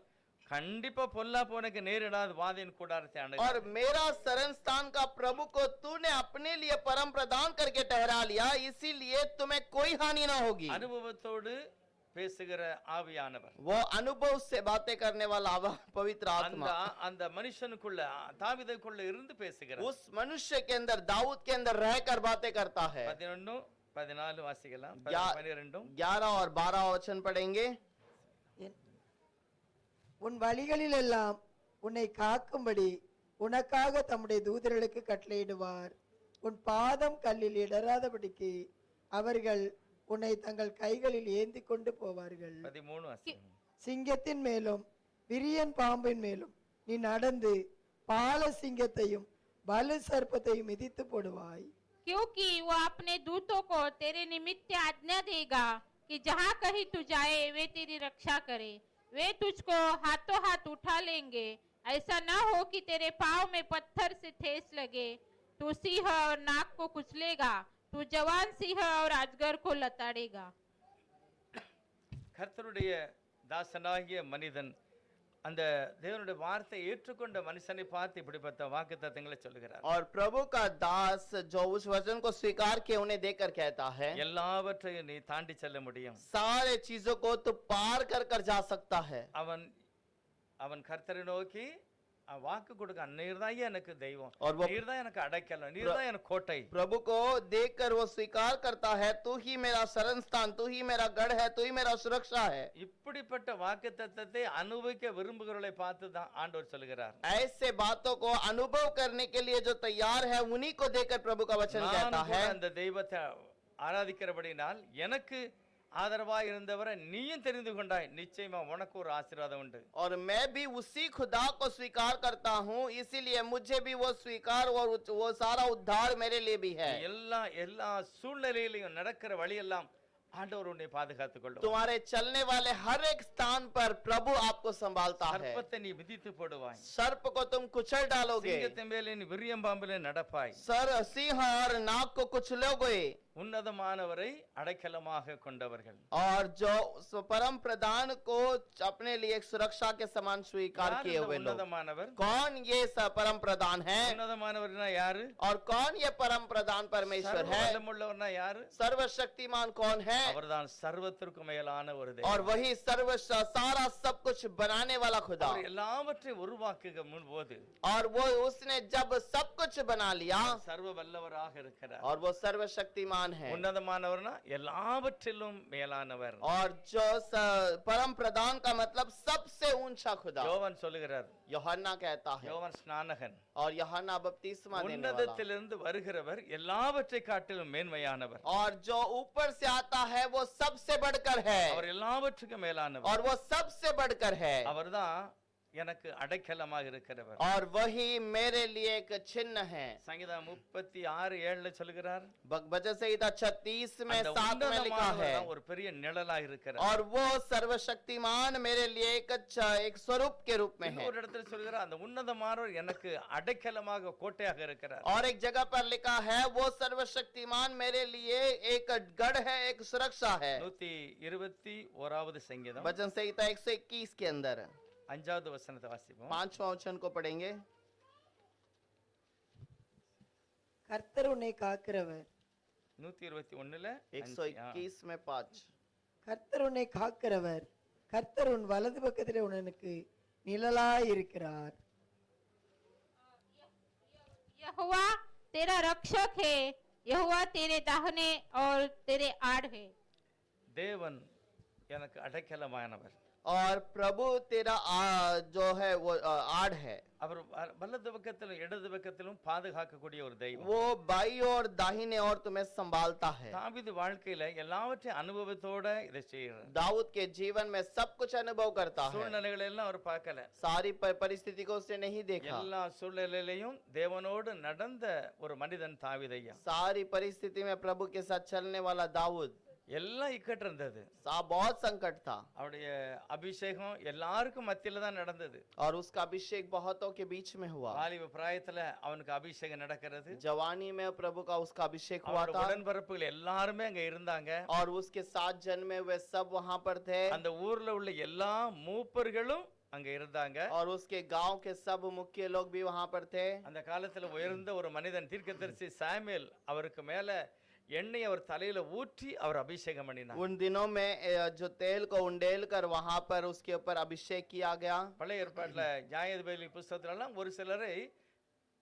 கண்டிப்பா பொல்லாப்பு உனக்கு நேரிடாது, வாதின் கூடாரத்தை அணுகு. और मेरा शरण स्थान का प्रभु को तूने अपने लिए परम प्रदान करके ठहरा लिया, इसीलिए तुम्हें कोई हानि ना होगी। அனுபவத்தோடு பேசுகிற ஆவியானவர், वो अनुभव से बातें करने वाला पवित्र आत्मा அந்த மனுஷனுக்குள்ள தாவீதுக்குள்ள இருந்து பேசுகிறார். उस मनुष्य के अंदर, दाऊद के अंदर रहकर बातें करता है। 11 14 வாசிக்கலாம். 12 11 और 12 वचन पढ़ेंगे। உன் வழிகளில் எல்லாம் உன்னை காக்கும்படி உனக்காக தம்முடைய தூதர்களுக்கு கட்டளையிடுவார். உன் பாதம் கல்லில் இடராதபடிக்கு அவர்கள் உன்னை தங்கள் கைகளில் ஏந்தி கொண்டு போவார்கள். 13 வாசிக்கலாம். சிங்கத்தின் மேலும் விரியன் பாம்பின் மேலும் நீ நடந்து பால சிங்கத்தையும் பலு சர்ப்பத்தையும் மிதித்து போடுவாய். क्योंकि वो अपने दूतों को तेरे निमित्त आज्ञा देगा कि जहाँ कहीं तू जाए वे तेरी रक्षा करे, वे तुझको हाथों हाथ उठा लेंगे, ऐसा न हो कि तेरे पाँव में पत्थर से ठेस लगे। तू सिंह और नाग को कुचलेगा, तू जवान सिंह और अजगर को लताड़ेगा। கர்த்தருடைய தாசனாகிய மனிதன் அந்த தேவனுடைய வார்த்தை ஏற்றுக்கொண்ட மனுஷனை பார்த்து இப்படிப்பட்ட வாக்குத்தத்தங்களை சொல்லுகிறார். और प्रभु का दास जो उस वचन को स्वीकार किए उन्हें देकर कहता है, எல்லாவற்றையும் நீ தாண்டி செல்ல முடியும். सारे चीजों को तू पार कर जा सकता है। அவன் கர்த்தரை நோக்கி வாக்கு கொடுக்க, நீர்தான் எனக்கு தெய்வம், और वो நீர்தான் எனக்கு அடைக்கலம், நீர்தான் எனக்கு கோட்டை. प्रभु को देखकर वो स्वीकार करता है, तू ही मेरा शरण स्थान, तू ही मेरा गढ़ है, तू ही मेरा सुरक्षा है। இப்படிப்பட்ட வாக்குத்தத்தத்தை அனுபவிக்க விரும்புகிறவர்களை பார்த்து தான் ஆண்டவர் சொல்கிறார். ऐसे बातों को अनुभव करने के लिए जो तैयार है, उन्हीं को देखकर प्रभु का वचन कहता है। அந்த தெய்வத்தை ஆராதிக்கிறபடினால் எனக்கு ஆதரவாய் இருந்தவரை நீயும் தெரிந்து கொண்டாய், நிச்சயமா உனக்கு ஒரு ஆசீர்வாதம் உண்டு. और मैं भी उसी खुदा को स्वीकार करता हूँ, इसीलिए मुझे भी वो स्वीकार और वो सारा उद्धार मेरे लिए भी है। எல்லா எல்லா சூழ்நிலையிலையும் நடக்கிற வழியெல்லாம் ஆண்டவர் உன்னை பாதுகாத்துக் கொள்ளும். तुम्हारे चलने वाले हर एक स्थान पर प्रभु आपको संभालता है। சர்ப்பத்தை நீ மிதித்து போடுவாய், सर्प को तुम कुचल डालोगे, சிங்கத்தின் மேலே நீ விரியம்பாம்பிலே நடப்பாய். सर सिंह और नाग को कुचलोगे। உன்னதமானவரை அடைக்கலமாக கொண்டவர்கள், और जो उस परम प्रधान को अपने लिए एक सुरक्षा के समान स्वीकार யார் किए இந்த हुए लोग? உன்னதமானவர்? कौन ये परम प्रधान है? உன்னதமானவர்னா யாரு? और कौन ये परम प्रधान परमेश्वर है? சர்வவல்லமுள்ளவர்னா யாரு? सर्वशक्तिमान कौन है? அவர்தான் சர்வத்திற்கும் மேலான ஒரு और தேவன். वही सारा सब कुछ बनाने वाला खुदा। அவர் எல்லாவற்றையும் உருவாக்குக முன்போது और वो उसने जब सब कुछ बना लिया, சர்வ வல்லவராக இருக்கிறார். और वो सर्वशक्तिमान है। உன்னதமானவர்னா எல்லாவற்றிலும் மேலானவர். और जो परम प्रधान का मतलब सबसे ऊंचा खुदा। யோவான் சொல்லுகிறார், यूहन्ना कहता है, யோவான் ஸ்நானகன், और यूहन्ना बपतिस्मा देने वाला। உன்னதத்திலிருந்து வருகிறவர் எல்லாவற்றை காட்டிலும் மேன்மையானவர். और जो ऊपर से आता है वो सबसे बढ़कर है, அவர் எல்லாவற்றுக்கும் மேலானவர். और वो सबसे बढ़कर है। அவர்தான் எனக்கு அடைக்கலமாக இருக்கிறவர். और वही मेरे लिए एक चिन्ह है। சங்கீதம் 36:7 சொல்கிறார், भजन संहिता 36 में அந்த 7 में लिखा है, உன்னதமானவர் தான் ஒரு பெரிய நிழலாக இருக்கிறார். और वो सर्वशक्तिमान मेरे लिए एक स्वरूप के रूप में है। இன்னொரு இடத்துல சொல்கிறார், அந்த உன்னதமானவர் எனக்கு அடைக்கலமாக கோட்டையாக இருக்கிறார். और एक जगह पर लिखा है, वो सर्वशक्तिमान मेरे लिए एक गढ़ है, एक सुरक्षा है। 121வது சங்கீதம் भजन संहिता 121 के अंदर 5வது வசனத்தை வாசிப்போம். 5वां वचन को पढ़ेंगे। கர்த்தர் உன்னை காக்கிறவர், 121ல 121 में 5। கர்த்தர் உன்னை காக்கிறவர், கர்த்தர் உன் வலது பக்கத்திலே உனக்கு நிழலாய் இருக்கிறார். यहोवा तेरा रक्षक है, यहोवा तेरे दाहिने और तेरे आड़ है। தேவன் எனக்கு அடைக்கலமானவர். और प्रभु तेरा जो है वो आड़ है। அவர் வலது பக்கத்திலும் இடது பக்கத்திலும் பாதுகாக்கக்கூடிய ஒரு தெய்வம். वो बाई और दाहिने और तुम्हें संभालता है। தாவீது வாழ்க்கையில எல்லாவற்றையும் அனுபவத்தோட இதை செய்யறார். दाऊद के जीवन में सब कुछ अनुभव करता है। சூழ்நிலைகளை எல்லாம் அவர் பார்க்கல, सारी परिस्थिति को उसने नहीं देखा। எல்லா சூழ்நிலையிலையும் தேவனோடு நடந்த ஒரு மனிதன் தாவீதையா. सारी परिस्थिति में प्रभु के साथ चलने वाला दाऊद। எல்லாம் இக்கட்டு இருந்தது, बहुत संकट था, அவருடைய அபிஷேகம் எல்லாருக்கும் மத்தியில தான் நடந்தது. और उसका अभिषेक बहुतों के बीच में हुआ। வாலிப பிராயத்துல அவனுக்கு அபிஷேகம் நடக்கிறது. जवानी में प्रभु का उसका अभिषेक हुआ அவருடைய था, உடன்பரப்புகள் எல்லாருமே அங்க இருந்தாங்க. और उसके साथ जन्मे हुए सब वहां पर थे, அந்த ஊர்ல உள்ள எல்லா மூப்பர்களும் அங்க இருந்தாங்க. और उसके गांव के सब मुख्य लोग भी वहां पर थे। அந்த காலத்துல உயர்ந்த ஒரு மனிதன் தீர்க்கதரிசி சாமுவேல் அவருக்கு மேல எண்ணெய் அவர் தலையில ஊற்றி அவர் அபிஷேகம் பண்ணினார். उन दिनों में जो तेल को उंडेल कर वहां पर उसके ऊपर अभिषेक किया गया। பழைய ஏற்பாட்டுல நியாயாதிபதி புத்தகத்துல எல்லாம் ஒரு சிலரை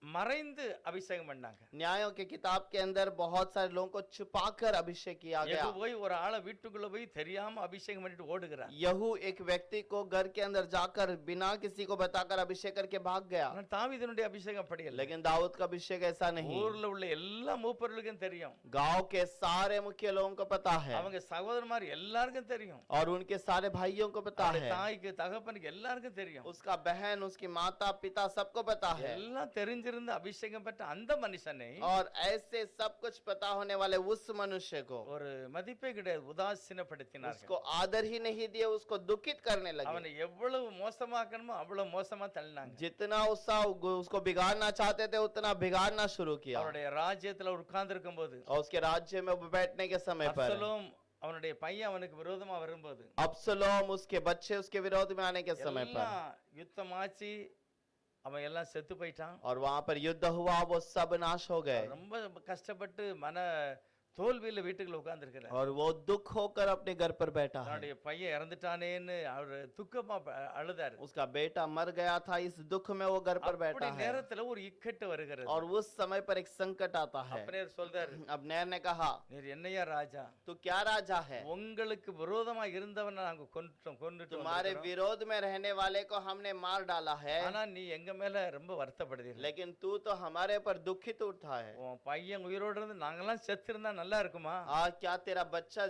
மறைந்து அபிஷேகம் பண்ணாங்க. न्यायों की किताब के अंदर बहुत सारे लोगों को छुपाकर अभिषेक किया गया। யெகூ போய் ஒரு ஆளை வீட்டுக்குள்ள போய் தெரியாம அபிஷேகம் பண்ணிட்டு ஓடுகிறார். यहू एक व्यक्ति को घर के अंदर जाकर बिना किसी को बताकर अभिषेक करके भाग गया। ஆனா தாவீதுனுடைய அபிஷேகம் அப்படி இல்ல. लेकिन दाऊद का अभिषेक ऐसा नहीं। ஊர்ல உள்ள எல்லா மூப்பர்களுக்கும் தெரியும், गांव के सारे मुख्य लोगों को पता है, அவங்க சகோதரமார் எல்லாருக்கும் தெரியும், और उनके सारे भाइयों को पता அவருடைய है, தாய்க்கு தகப்பனுக்கு எல்லாருக்கும் தெரியும். उसका बहन उसकी माता पिता सबको पता है। எல்லாம் தெரிஞ்சிருந்த அபிஷேகம் பெற்ற அந்த மனுஷனை और ऐसे सब कुछ पता होने वाले उस मनुष्य को ஒரு மதிப்பே கிடையாது, உதாசீனப்படுத்தினார்கள். उसको आदर ही नहीं दिए, उसको दुखित करने लगे। அவனை எவ்வளவு மோசமாக்கணுமோ அவ்வளவு மோசமா தள்ளினாங்க. जितना उसको बिगाड़ना चाहते थे उतना बिगाड़ना शुरू किया। அவருடைய ராஜ்யத்துல உட்கார்ந்து இருக்கும் போது और उसके राज्य में वो बैठने के समय पर அப்சலோம் அவனுடைய பையன் அவனுக்கு விரோதமா வரும்போது अब्सलोम उसके बच्चे उसके विरोध में आने के समय पर, எல்லாம் யுத்தமாச்சு அவன் எல்லாம் செத்து போயிட்டான். और वहां पर युद्ध हुआ, वो सब नाश हो गए, ரொம்ப கஷ்டப்பட்டு மன தோல்வியில வீட்டுக்குள்ள உட்கார்ந்து இருக்கிறார். और वो दुख होकर अपने घर पर बैठा है। தன்னுடைய பையன் இறந்துட்டானேன்னு அவர் துக்கமா அழுதாரு. उसका बेटा मर गया था, इस दुख में वो घर पर बैठा அப்படி है। நேரத்துல ஒரு இக்கட்டு வருகிறது. और उस समय पर एक संकट आता है। அப்னேர் சொல்றாரு, अब्नेर ने कहा, நீர் என்னையா ராஜா, तू क्या राजा है? உங்களுக்கு விரோதமா இருந்தவனை நாங்க கொன்னுட்டு तुम्हारे வந்திருக்கிறோம். विरोध में रहने वाले को हमने मार डाला है, ஆனா நீ எங்க மேல ரொம்ப வருத்தப்படுதீங்க. लेकिन तू तो हमारे पर दुखित उठा है। உன் பையன் உயிரோடு இருந்து நாங்கெல்லாம் செத்து இருந்தா நல்லா நல்லா இருக்குமா? क्या तेरा बच्चा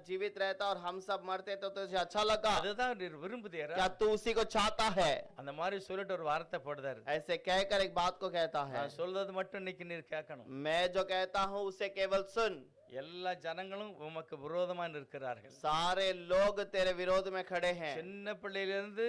जीवित रहता और हम सब मरते तो तुझे अच्छा लगा? அதுதான் நீர் விரும்புதீரா? क्या तू उसी को चाहता है? அந்த மாதிரி சொல்லிட்டு ஒரு வார்த்தை போடுதாரு. ऐसे कहकर एक बात को कहता है, நான் சொல்றது மட்டும் இன்னைக்கு நீர் கேட்கணும். मैं जो कहता हूँ उसे केवल सुन। எல்லா ஜனங்களும் உமக்கு விரோதமா நிற்கிறார்கள். सारे लोग तेरे विरोध में खड़े हैं சின்ன பிள்ளையிலிருந்து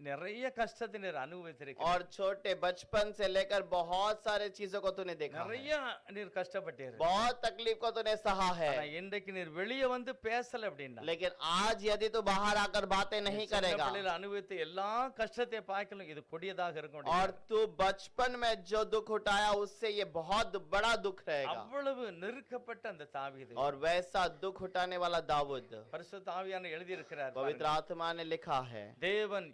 நிறைய கஷ்டத்தை நீர் அனுபவித்திருக்கிறீர். और छोटे बचपन से लेकर बहुत सारे चीजों को तूने देखा है, நிறைய நீர் கஷ்டப்பட்டீர். बहुत तकलीफ को तूने सहा है। ஆனா இன்றைக்கு நீர் வெளியே வந்து பேசல அப்படின்னா, लेकिन आज यदि तू बाहर आकर बातें नहीं சின்ன करेगा பிள்ளையில அனுபவித்த எல்லா கஷ்டத்தை பார்க்கலாம் இது கொடியதாக இருக்கும். और तू बचपन में जो दुख उठाया उससे ये बहुत बड़ा दुख रहेगा। அவ்வளவு நெருக்கப்பட்ட அந்த தாவீது, और वैसा दुख उठाने वाला दाऊद, பரிசுத்த ஆவியானவர் எழுதி இருக்கிறார். पवित्र आत्मा ने लिखा है, தேவன்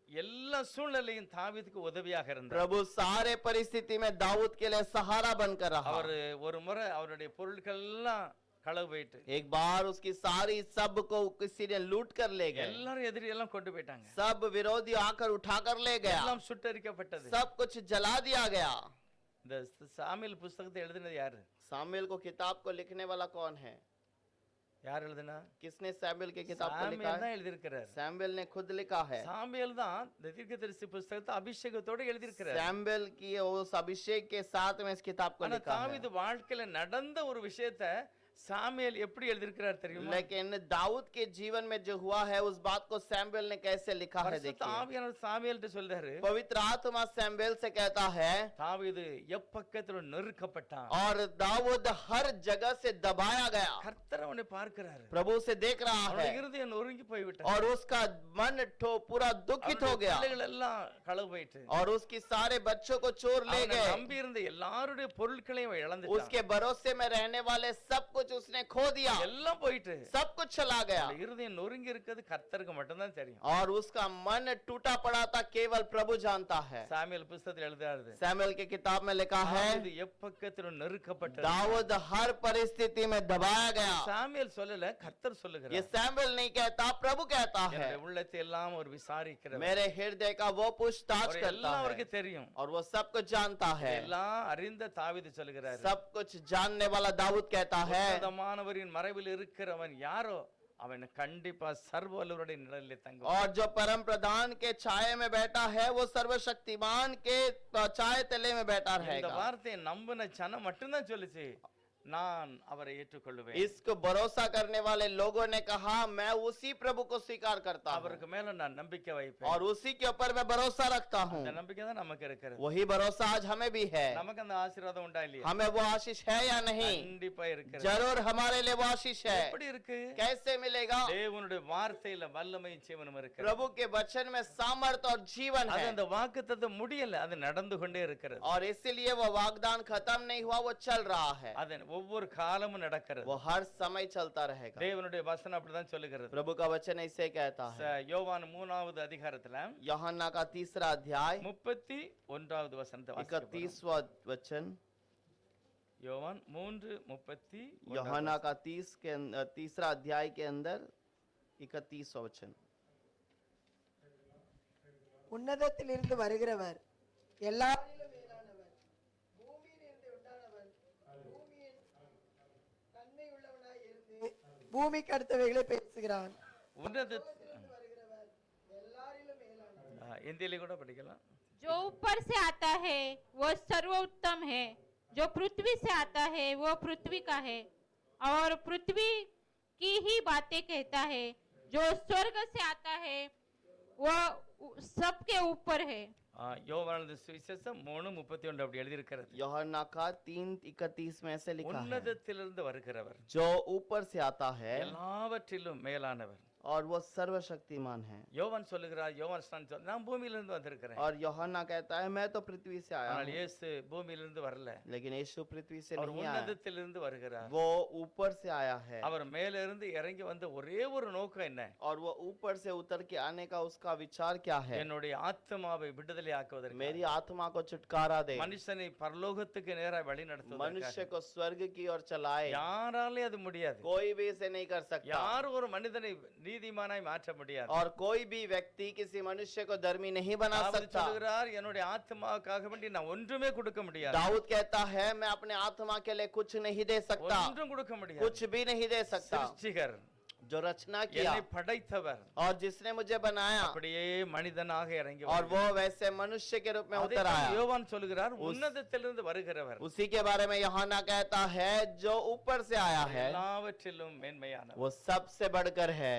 எல்லா சூழ்நிலையும் தாவீதுக்கு உதவியாக இருந்தார். प्रभु सारे परिस्थिति में दाऊद के लिए सहारा बनकर रहा। அவர் ஒரு முறை அவருடைய பொருட்கள் எல்லாம் களவு போயிட்டு एक बार उसकी सारी सब को किसी ने लूट कर ले गए, எல்லாரும் எதிரி எல்லாம் கொண்டு போயிட்டாங்க. सब विरोधी आकर उठाकर ले गया, எல்லாம் சுட்டரிக்கப்பட்டது. सब कुछ जला दिया गया। இந்த சாமுவேல் புத்தகத்தை எழுதினது யாரு? सामुएल को किताब को लिखने वाला कौन है? யார் எழுதினா? किसने सामुएल के किताब को लिखा சாமுவேல் है? தான் எழுதியிருக்கிறார். सैमुएल ने खुद लिखा है। சாமுவேல் தான் இந்த தீர்க்கதரிசி புத்தகத்தை அபிஷேகத்தோட எழுதியிருக்கிறார். सैमुएल की उस अभिषेक के साथ में इस किताब को ஆனா लिखा है। தாவீது வாழ்க்கையில நடந்த ஒரு விஷயத்தை சாமுவேல் எப்படி எழுதியிருக்கிறார் தெரியுமா? लेकिन दाऊद के जीवन में जो हुआ है उस बात को सैमुएल ने कैसे लिखा है பரிசுத்த देखिए। ஆவியானவர் சாமுவேல்ட்ட சொல்றாரு, पवित्र आत्मा सैमुएल से कहता है, தாவீது எப்பக்கத்திலும் நெருக்கப்பட்டான், और दाऊद हर जगह से दबाया गया, கர்த்தர் அவனை பார்க்கிறாரு, प्रभु से देख रहा அவனுடைய है இருதயம் நொறுங்கி போய்விட்டது, और उसका मन पूरा दुखित हो गया, பிள்ளைகள் எல்லாம் களவு போயிட்டு और उसकी सारे बच्चों को चोर ले அவனை गए, நம்பி இருந்த எல்லாருடைய பொருட்களையும் இழந்துட்டான். उसके भरोसे में रहने वाले सब कुछ उसने खो दिया, எல்லாம் போயிட்டு सब कुछ चला गया, அவனுடைய இருதயம் நொறுங்கி இருக்கிறது கர்த்தருக்கு மட்டும்தான் தெரியும். और उसका मन टूटा पड़ा था केवल प्रभु जानता है। சாமுவேல் புத்தகத்தில் எழுதுறாரு, सैमुएल की किताब में लिखा है, தாவீது எப்பக்கத்திலும் நெருக்கப்பட்டது. दाऊद हर परिस्थिति में दबाया गया। சாமுவேல் சொல்லல, கர்த்தர் ये சொல்லுகிறார். सैमुएल नहीं कहता, प्रभु कहता है। என்னுடைய உள்ளத்தை எல்லாம் ஒரு விசாரிக்கிறவர், मेरे हृदय का वो पूछताछ அவர் करता எல்லாம் है அவருக்கு தெரியும். और वो सब कुछ जानता है। எல்லாம் அறிந்த தாவீது சொல்லுகிறார், सब कुछ जानने वाला दाऊद कहता है, உன்னதமானவரின் மறைவில் இருக்கிறவன் யாரோ அவன் கண்டிப்பா சர்வ வல்லவருடைய நிழலிலே தங்குவான். और जो परम प्रधान के छाये में बैठा है वो सर्वशक्तिमान के छाये तले में बैठा இந்த रहेगा। வார்த்தையை நம்பின ஜனம் மட்டும்தான் சொல்லுச்சு, நான் அவரை ஏற்றுக்கொள்வேன். इसको भरोसा करने वाले लोगों ने कहा, मैं उसी प्रभु को स्वीकार करता हूँ அவருக்கு மேல நான் நம்பிக்கை வைப்பேன். और उसी के ऊपर मैं भरोसा रखता हूँ। அந்த நம்பிக்கை தான் நமக்கு இருக்கிறது. वही भरोसा आज हमें भी है। நமக்கு அந்த ஆசீர்வாதம் உண்டா இல்லையா? हमें वो आशीष है या नहीं? கண்டிப்பா இருக்கிறது. जरूर हमारे लिए वो आशीष है। எப்படி இருக்கு? कैसे मिलेगा? தேவனுடைய வார்த்தையில வல்லமை ஜீவனும் இருக்கு. प्रभु के वचन में सामर्थ और जीवन அது है, அந்த வாக்குத்தத்தம் முடியல, அது நடந்து கொண்டே இருக்கிறது. और इसीलिए वो वाग्दान खत्म नहीं हुआ, वो चल रहा है, அது ஒவ்வொரு காலமும் நடக்கிறது. वो हर समय चलता रहेगा। தேவனுடைய வசனம் அப்படிதான் சொல்லுகிறது. प्रभु का वचन ऐसे कहता है। யோவான் 3வது அதிகாரத்துல यूहन्ना का 3रा अध्याय 31வது वचनத்தை வாசிக்க 31वां वचन, யோவான் 3:31 यूहन्ना का 3रा अध्याय के अंदर 31वां वचन। உன்னதத்திலிருந்து வருகிறவர் எல்லாரிலும் மேலானவர், பூமியிலிருந்து உண்டானவர், பூமியின் தன்மை உள்ளவனாய் இருந்து பூமிக்கு அடுத்தவைகளை பேசுகிறான். உன்னத வருகிறவர் எல்லாரிலும் மேலானவர். இந்தியில கூட படிக்கலாம். जो ऊपर से आता है वो सर्वोत्तम है, जो पृथ्वी से आता है वो पृथ्वी का है और पृथ्वी की ही बातें कहता है, जो स्वर्ग से आता है वो सबके ऊपर है। யோவானது சுவிசேஷம் 3:31 அப்படி எழுதி இருக்கிறது. यूहन्ना का 3:31 में ऐसे लिखा है, உன்னதத்திலிருந்து வருகிறவர் जो ऊपर से आता है எல்லாவற்றிலும் மேலானவர், और वो सर्वशक्तिमान है। யோவான் சொல்லுகிறார், யோவான் நான் பூமியிலிருந்து வந்திருக்கிறேன். और यूहन्ना कहता है, मैं तो पृथ्वी से आया ஆனால் हूँ, இயேசு பூமியிலிருந்து வரல, लेकिन यीशु पृथ्वी से அவர் नहीं आया, உன்னதத்திலிருந்து வருகிறார். वो ऊपर से आया है। அவர் மேல இருந்து இறங்கி வந்த ஒரே ஒரு நோக்கம் என்ன? और वो ऊपर से उतर के आने का उसका विचार क्या है? என்னுடைய ஆத்மாவை விடுதலை ஆக்குவதற்கு, मेरी आत्मा को छुटकारा दे, மனுஷனை பரலோகத்துக்கு நேராக வழி நடத்துவதற்கு. मनुष्य को स्वर्ग की ओर चलाए। யாராலே அது முடியாது. कोई भी इसे नहीं कर सकता। யார் ஒரு மனிதனை நீதிமானாய் மாற்ற முடியாது. और कोई भी व्यक्ति किसी मनुष्य को धर्मी नहीं बना தாவீது सकता। சொல்லுகிறார், என்னுடைய ஆத்துமாவுக்காக வேண்டி நான் ஒன்றுமே கொடுக்க முடியாது. दाऊद कहता है मैं अपने आत्मा के लिए कुछ नहीं दे सकता, ஒன்றும் கொடுக்க முடியாது. कुछ भी नहीं दे सकता। சிருஷ்டிகர், जो रचना किया என்னை படைத்தவர், और जिसने मुझे बनाया, அப்படியே மனிதனாக இறங்கி और வருகிறார். वो वैसे मनुष्य के रूप में उतर அதைத்தான் आया। யோவான் சொல்லுகிறார், உன்னதத்திலிருந்து வருகிறவர், उसी के बारे में यूहन्ना कहता है जो ऊपर से आया है எல்லாவற்றிலும் மேன்மையானவர். वो सबसे बढ़कर है।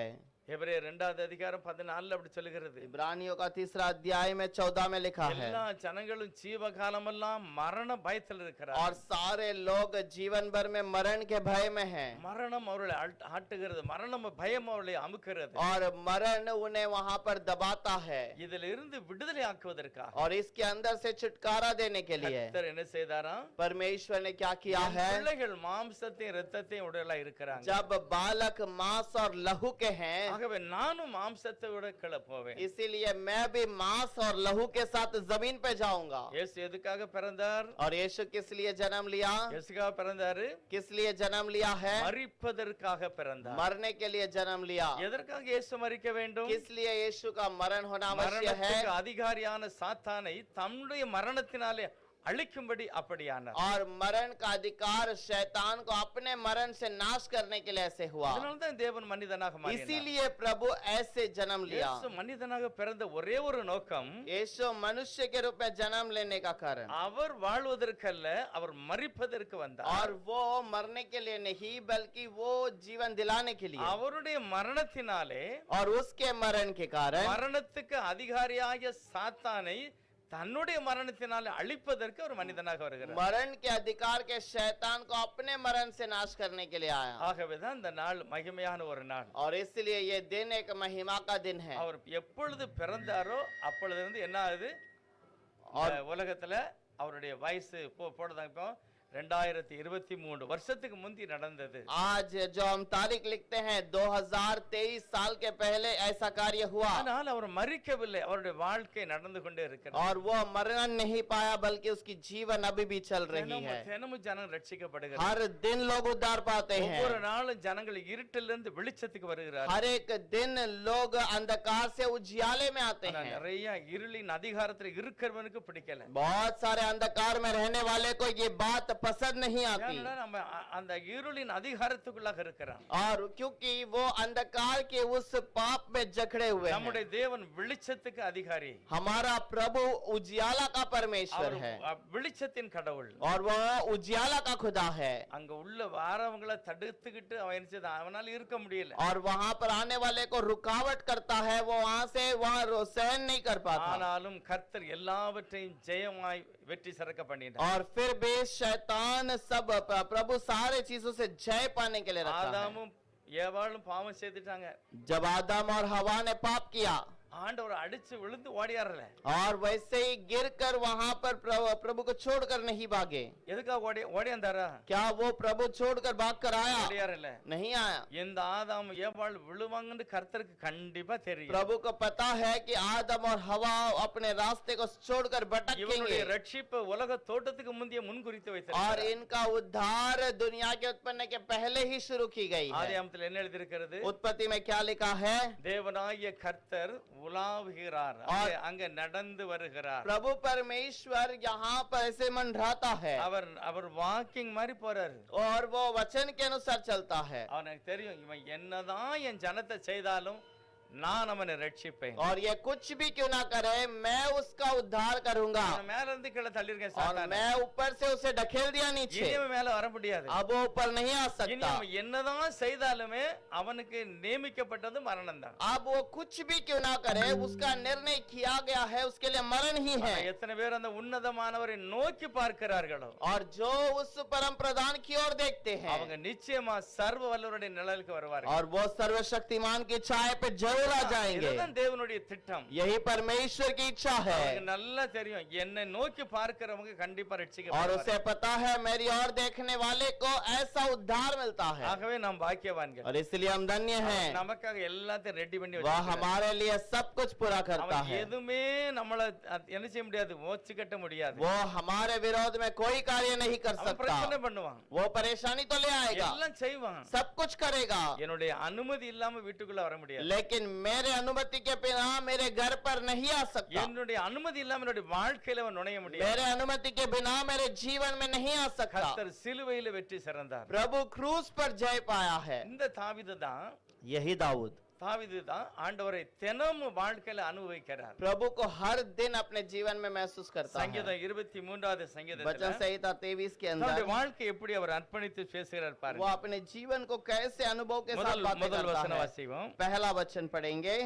எபிரேயர் 2வது அதிகாரம் 14 அப்படி சொல்லுகிறது. इब्रानियों का 3रा अध्याय में 14 में लिखा है, எல்லா ஜனங்களும் ஜீவகாலமெல்லாம் மரண பயத்தில் இருக்கிறார். और सारे लोग जीवन भर में मरण के भय में हैं, மரணம் அவர்களை ஆட்டுகிறது, மரணம் பயம் அவர்களை அமுக்கிறது. और मरण उन्हें वहां पर दबाता है, இதில் இருந்து விடுதலை ஆக்குவதற்காக और इसके अंदर से छुटकारा देने के लिए கர்த்தர் என்ன செய்தாராம்? परमेश्वर ने क्या किया என் है। பிள்ளைகள் மாம்சத்தையும் இரத்தத்தையும் உடையலா இருக்கிறாங்க. जब बालक मांस और लहू के हैं, ஆகவே நானும் மாம்சத்தை விட கீழே போவேன். इसीलिए मैं भी मांस और लहू के साथ जमीन पे जाऊंगा। இயேசு எதுக்காக பிறந்தார்? और यीशु किस लिए जन्म लिया, இயேசுக்காக பிறந்தாரு? किस लिए जन्म लिया है, மரிப்பதற்காக பிறந்தார். मरने के लिए जन्म लिया। எதற்காக இயேசு மரிக்க வேண்டும்? किस लिए यीशु का मरण होना आवश्यक है। மரணத்துக்கு அதிகாரியான சாத்தானை தம்முடைய மரணத்தினாலே அழிக்கும்படி அப்படியானார். और मरण का अधिकार शैतान को अपने मरण से नाश करने के लिए ऐसे हुआ। அதனால தான் தேவன் மனிதனாக மாறினார். इसीलिए प्रभु ऐसे जन्म लिया। இயேசு மனிதனாக பிறந்த ஒரே ஒரு நோக்கம், यीशु मनुष्य के रूप में जन्म लेने का कारण, அவர் வாழ்வதற்கல்ல, அவர் மரிப்பதற்கு வந்தார். और वो मरने के लिए नहीं बल्कि वो जीवन दिलाने के लिए। அவருடைய மரணத்தினாலே, और उसके मरण के कारण மரணத்துக்கு அதிகாரியாகிய சாத்தானை தன்னுடைய மரணத்தினாலே அழிப்பதற்கு ஒரு மனிதனாக வருகிறார். मरण के अधिकार के शैतान को अपने मरण से नाश करने के लिए आया। ஆகவேதான் இந்த நாள் மகிமையான ஒரு நாள். और इसलिए ये दिन एक महिमा का दिन है। அவர் எப்பொழுது பிறந்தாரோ அப்பொழுது இருந்து என்ன ஆகுது? உலகத்துல அவருடைய வயசு போடுதாங்க இப்போ 2023 வருஷத்துக்கு முந்தி நடந்தது. आज जो हम तारीख लिखते हैं 2023 साल के पहले ऐसा कार्य हुआ। ஆனால் அவர் மரிக்கவில்லை, அவருடைய வாழ்க்கை நடந்து கொண்டே இருக்கிறது. और वो मरण नहीं पाया बल्कि उसकी जीवन अभी भी चल रही है। தினமும் ஜனம் ரட்சிக்கப்படுகிறார். हर दिन लोग उद्धार पाते हैं। ஒவ்வொரு நாளும் ஜனங்கள் இருட்டிலிருந்து வெளிச்சத்துக்கு வருகிறார். हर एक दिन लोग अंधकार से उजियाले में आते हैं। நிறைய இருளின் அதிகாரத்தில் இருக்கிறவனுக்கு பிடிக்கல. बहुत सारे अंधकार में रहने वाले को ये बात पसंद नहीं आती। நம்ம அந்த இருளின் அதிகாரத்துக்குள்ளாக இருக்கிறான். और क्योंकि वो अंधकार के उस पाप में जकड़े हुए हैं। நம்முடைய தேவன் வெளிச்சத்துக்கு அதிகாரி. हमारा प्रभु उजियाला का परमेश्वर है। வெளிச்சத்தின் கடவுள். और वो उजियाला का खुदा है। அங்க உள்ள வாரவங்களை தடுத்துக்கிட்டு அவனால இருக்க முடியல. और वहां पर आने वाले को रुकावट करता है, वो वहां से वहां सहन नहीं कर पाता। ஆனாலும் கர்த்தர் எல்லாவற்றையும் ஜெயமாய் வெற்றி சிறக்க பண்ணினார். और फिर भी शैतान सब प्रभु सारे चीजों से जय पाने के लिए रखा है। ஆதாமும் ஏவாளும் பாவம் செய்துட்டாங்க. जब आदम और हवा ने पाप किया, ஆண்டவர் அடிச்சு விழுந்து ஓடியாரல. और वैसे ही गिरकर वहां पर प्रभु को छोड़कर नहीं भागे। எதுக்காக ஓடியாந்தாரா? क्या वो प्रभु छोड़कर भाग कर आया? ஓடியாரல. नहीं आया। இந்த ஆதாம் ஏவாள் விழுவாங்கன்னு கர்த்தருக்கு கண்டிப்பா தெரியும். प्रभु को पता है कि आदम और हवा अपने रास्ते को छोड़कर भटकेंगे। இவருடைய ரட்சிப்பு உலக தோட்டத்துக்கு முந்தைய முன்குறித்து और வைத்திருக்கிறார். इनका उद्धार दुनिया के उत्पन्न के पहले ही शुरू की गई है। ஆதியாகமத்தில் என்ன எழுதியிருக்கிறது? उत्पत्ति में क्या लिखा है? தேவனாகிய கர்த்தர் உலாவுகிறார், அங்க நடந்து வருகிறார். प्रभु परमेश्वर यहाँ पर ऐसे मंडराता है। அவர் வாக்கிங் மாதிரி போறாரு. और वो वचन के अनुसार चलता है। அவனுக்கு தெரியும், இவன் என்னதான் என் ஜனத்தை செய்தாலும் நான் அவனை ரட்சிப்பேன். और ये कुछ भी क्यों ना करे, मैं उसका उद्धार करूंगा। அவனை மேல இருந்து கீழே தள்ளிருக்கேன் और சாத்தானை. मैं ऊपर से उसे ढकेल दिया नीचे। இனி அவன் மேல வர முடியாது. अब वो ऊपर नहीं आ இனி सकता। அவன் என்னதான் செய்தாலுமே அவனுக்கு நியமிக்கப்பட்டது மரணம் தான். अब वो कुछ भी क्यों ना करे, उसका निर्णय किया गया है, उसके लिए मरण ही है। எத்தனை பேர் அந்த உன்னதமானவரை நோக்கி பார்க்கிறார்களோ, और जो उस परम प्रधान की ओर देखते हैं, அவங்க நிச்சயமா சர்வ வல்லவருடைய நிழலுக்கு வருவார்கள். और वो सर्वशक्तिमान की छाया पे जरूर जरूर आ जाएंगे। இதுதான் தேவனுடைய திட்டம். यही परमेश्वर की इच्छा है அவருக்கு நல்லா தெரியும் என்னை நோக்கி பார்க்கிறவங்க கண்டிப்பா और ரட்சிக்கப்படுவார்கள். उसे पता है मेरी और देखने वाले को ऐसा उद्धार मिलता है ஆகவே நாம் பாக்கியவான்கள். और इसलिए हम धन्य हैं। நமக்காக எல்லாத்தையும் ரெடி பண்ணி वह வச்சிருக்கிறார். हमारे लिए सब कुछ पूरा करता அவன் है। எதுவுமே நம்மள என்ன செய்ய முடியாது, மோச்சு கட்ட முடியாது. वो हमारे विरोध में कोई कार्य नहीं कर அவன் सकता। பிரச்சனை பண்ணுவான், वो परेशानी तो ले आएगा, எல்லாம் செய்வான். सब कुछ करेगा, என்னுடைய அனுமதி இல்லாம வீட்டுக்குள்ள வர முடியாது. लेकिन मेरे अनुमति के बिना मेरे घर पर नहीं आ सकता। என்னுடைய அனுமதி இல்லாம என்னுடைய வாழ்க்கையில அவன் நுழைய முடியாது. मेरे अनुमति के बिना मेरे जीवन में नहीं आ सकता। கர்த்தர் சிலுவையில வெற்றி சிறந்தார். प्रभु क्रूस पर जय पाया है। இந்த தாவீது தான் यही दाऊद ஆண்டவரை தினமும் வாழ்க்கையில அனுபவிக்கிறார். प्रभु को हर दिन अपने जीवन में महसूस करता है। சங்கீதம் 23வது वचन சங்கீதத்துல संहिता 23 के தன்னுடைய अंदर வாழ்க்கை எப்படி அவர் அர்ப்பணித்து பேசுகிறார் वो பாருங்க. अपने जीवन को कैसे अनुभव के साथ बातें முதல் करता வசனம் है। வாசிப்போம். पहला वचन पढ़ेंगे।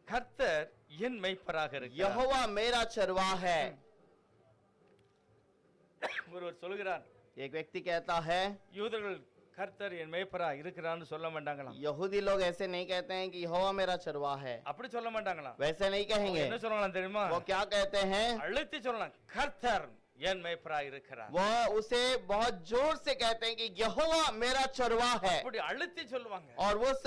கர்த்தர் என் மெய்ப்பராக இருக்கிறார். यहोवा मेरा चरवाह है। ஒருவர் சொல்கிறார், एक व्यक्ति कहता है, யூதர்கள் கர்த்தர் என் மெய்ப்பரா இருக்கிறான்னு சொல்ல மாட்டாங்களாம். यहूदी लोग ऐसे नहीं कहते हैं कि यहोवा मेरा चरवाह है, அப்படி சொல்ல மாட்டாங்களாம். वैसे नहीं कहेंगे। என்ன சொல்லலாம் தெரியுமா? वो क्या कहते हैं? அழுத்தி சொல்லலாம், கர்த்தர் என் மெய்ப்பரா இருக்கிறார். वो उसे बहुत जोर से कहते हैं कि यहोवा मेरा चरवाह है, அப்படி அழுத்தி சொல்லுவாங்க. और उस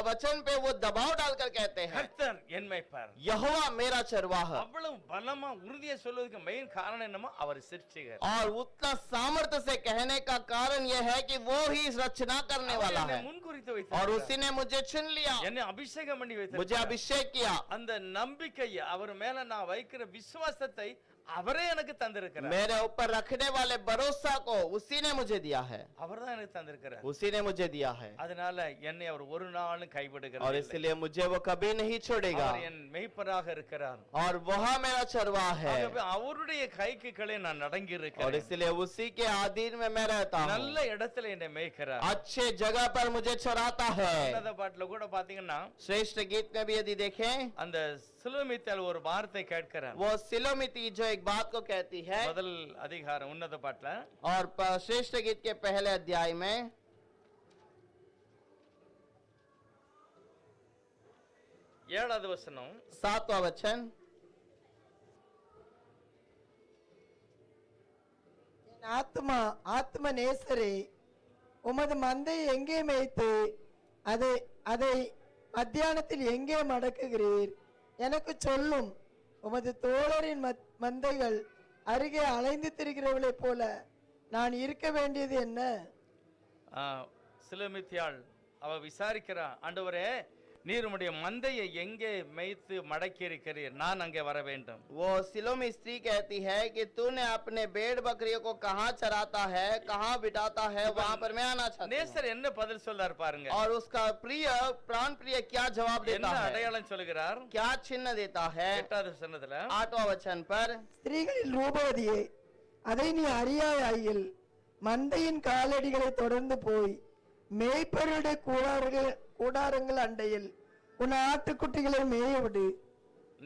वचन पे वो दबाव डालकर कहते हैं கர்த்தர் என் மெய்ப்பர். यहोवा मेरा चरवाह। அவ்வளவு பலமா உறுதியா சொல்வதற்கு மெயின் காரணம் என்னமோ அவர் சிருஷ்டிகர். और उतना सामर्थ्य से कहने का कारण यह है कि वो ही रचना करने அவர் वाला என்னை है, முன்குறித்து और வைத்தார். उसी ने मुझे चुन लिया, என்னை அபிஷேகம் பண்ணி मुझे வைத்தார். अभिषेक किया। அந்த நம்பிக்கை அவர் மேல நான் வைக்கிற விசுவாசத்தை அவரே எனக்கு தந்திருக்கிறார். मेरे ऊपर रखने वाले भरोसा को उसी ने मुझे दिया है, அவர்தான் எனக்கு தந்திருக்கிறார். उसी ने मुझे दिया है, அதனால என்னை அவர் ஒரு நாளும் கைவிடுகிறார். और इसलिए मुझे वो कभी नहीं छोड़ेगा, அவர் என் மெய்ப்பராக இருக்கிறார். और वह मेरा चरवाह है, ஆகவே அவருடைய கைக்கு கீழே நான் அடங்கி और இருக்கிறேன். इसलिए उसी के अधीन में मैं रहता हूँ। நல்ல இடத்துல என்னை மேய்க்கிறார். अच्छे जगह पर मुझे चराता है। உன்னத பாட்டுல கூட பாத்தீங்கன்னா श्रेष्ठ गीत में भी यदि देखें, அந்த சுலோமித்தால் ஒரு வார்த்தை கேட்கிறார். वो सिलोमिती जो एक बात को कहती है, முதல் அதிகாரம் உன்னத பாட்டுல और श्रेष्ठ गीत के पहले अध्याय में 7வது வசனம், 7वां वचन, என் ஆத்ம நேசரே, உமது மந்தை எங்கே மேய்த்து அதை அதை மத்தியானத்தில் எங்கே மடக்குகிறீர்? எனக்கு சொல்லும். உமது தோழரின் மந்தைகள் அருகே அலைந்து திரிகிறவளைப் போல நான் இருக்க வேண்டியது என்ன? சுலோமித்தியாள் அவ விசாரிக்கிறா, ஆண்டவரே நீர் உம்முடைய மந்தையை எங்கே மேய்த்து மடக்கி இருக்கிறீர், நான் அங்கே வர வேண்டும். वो सिलोमी स्त्री कहती है कि तूने अपने भेड़ बकरियों को कहाँ चराता है, कहाँ बिठाता है, वहाँ पर मैं आना चाहता हूँ। நேசர் என்ன பதில் சொல்றார் பாருங்க. और उसका प्रिय प्राण प्रिय क्या जवाब என்ன देता है, அடையாளம் சொல்கிறார்? क्या चिन्ह देता है? 8வது வசனத்துல 8वां वचन पर, ஸ்திரீகளில் ரூபவதியே, அதை நீ அறியாயாயில் மந்தையின் காலடிகளை தொடர்ந்து போய் மேய்ப்பருடைய கூடாரங்கள் அண்டையில் உன் ஆட்டுக்குட்டிகளை மேய விடு.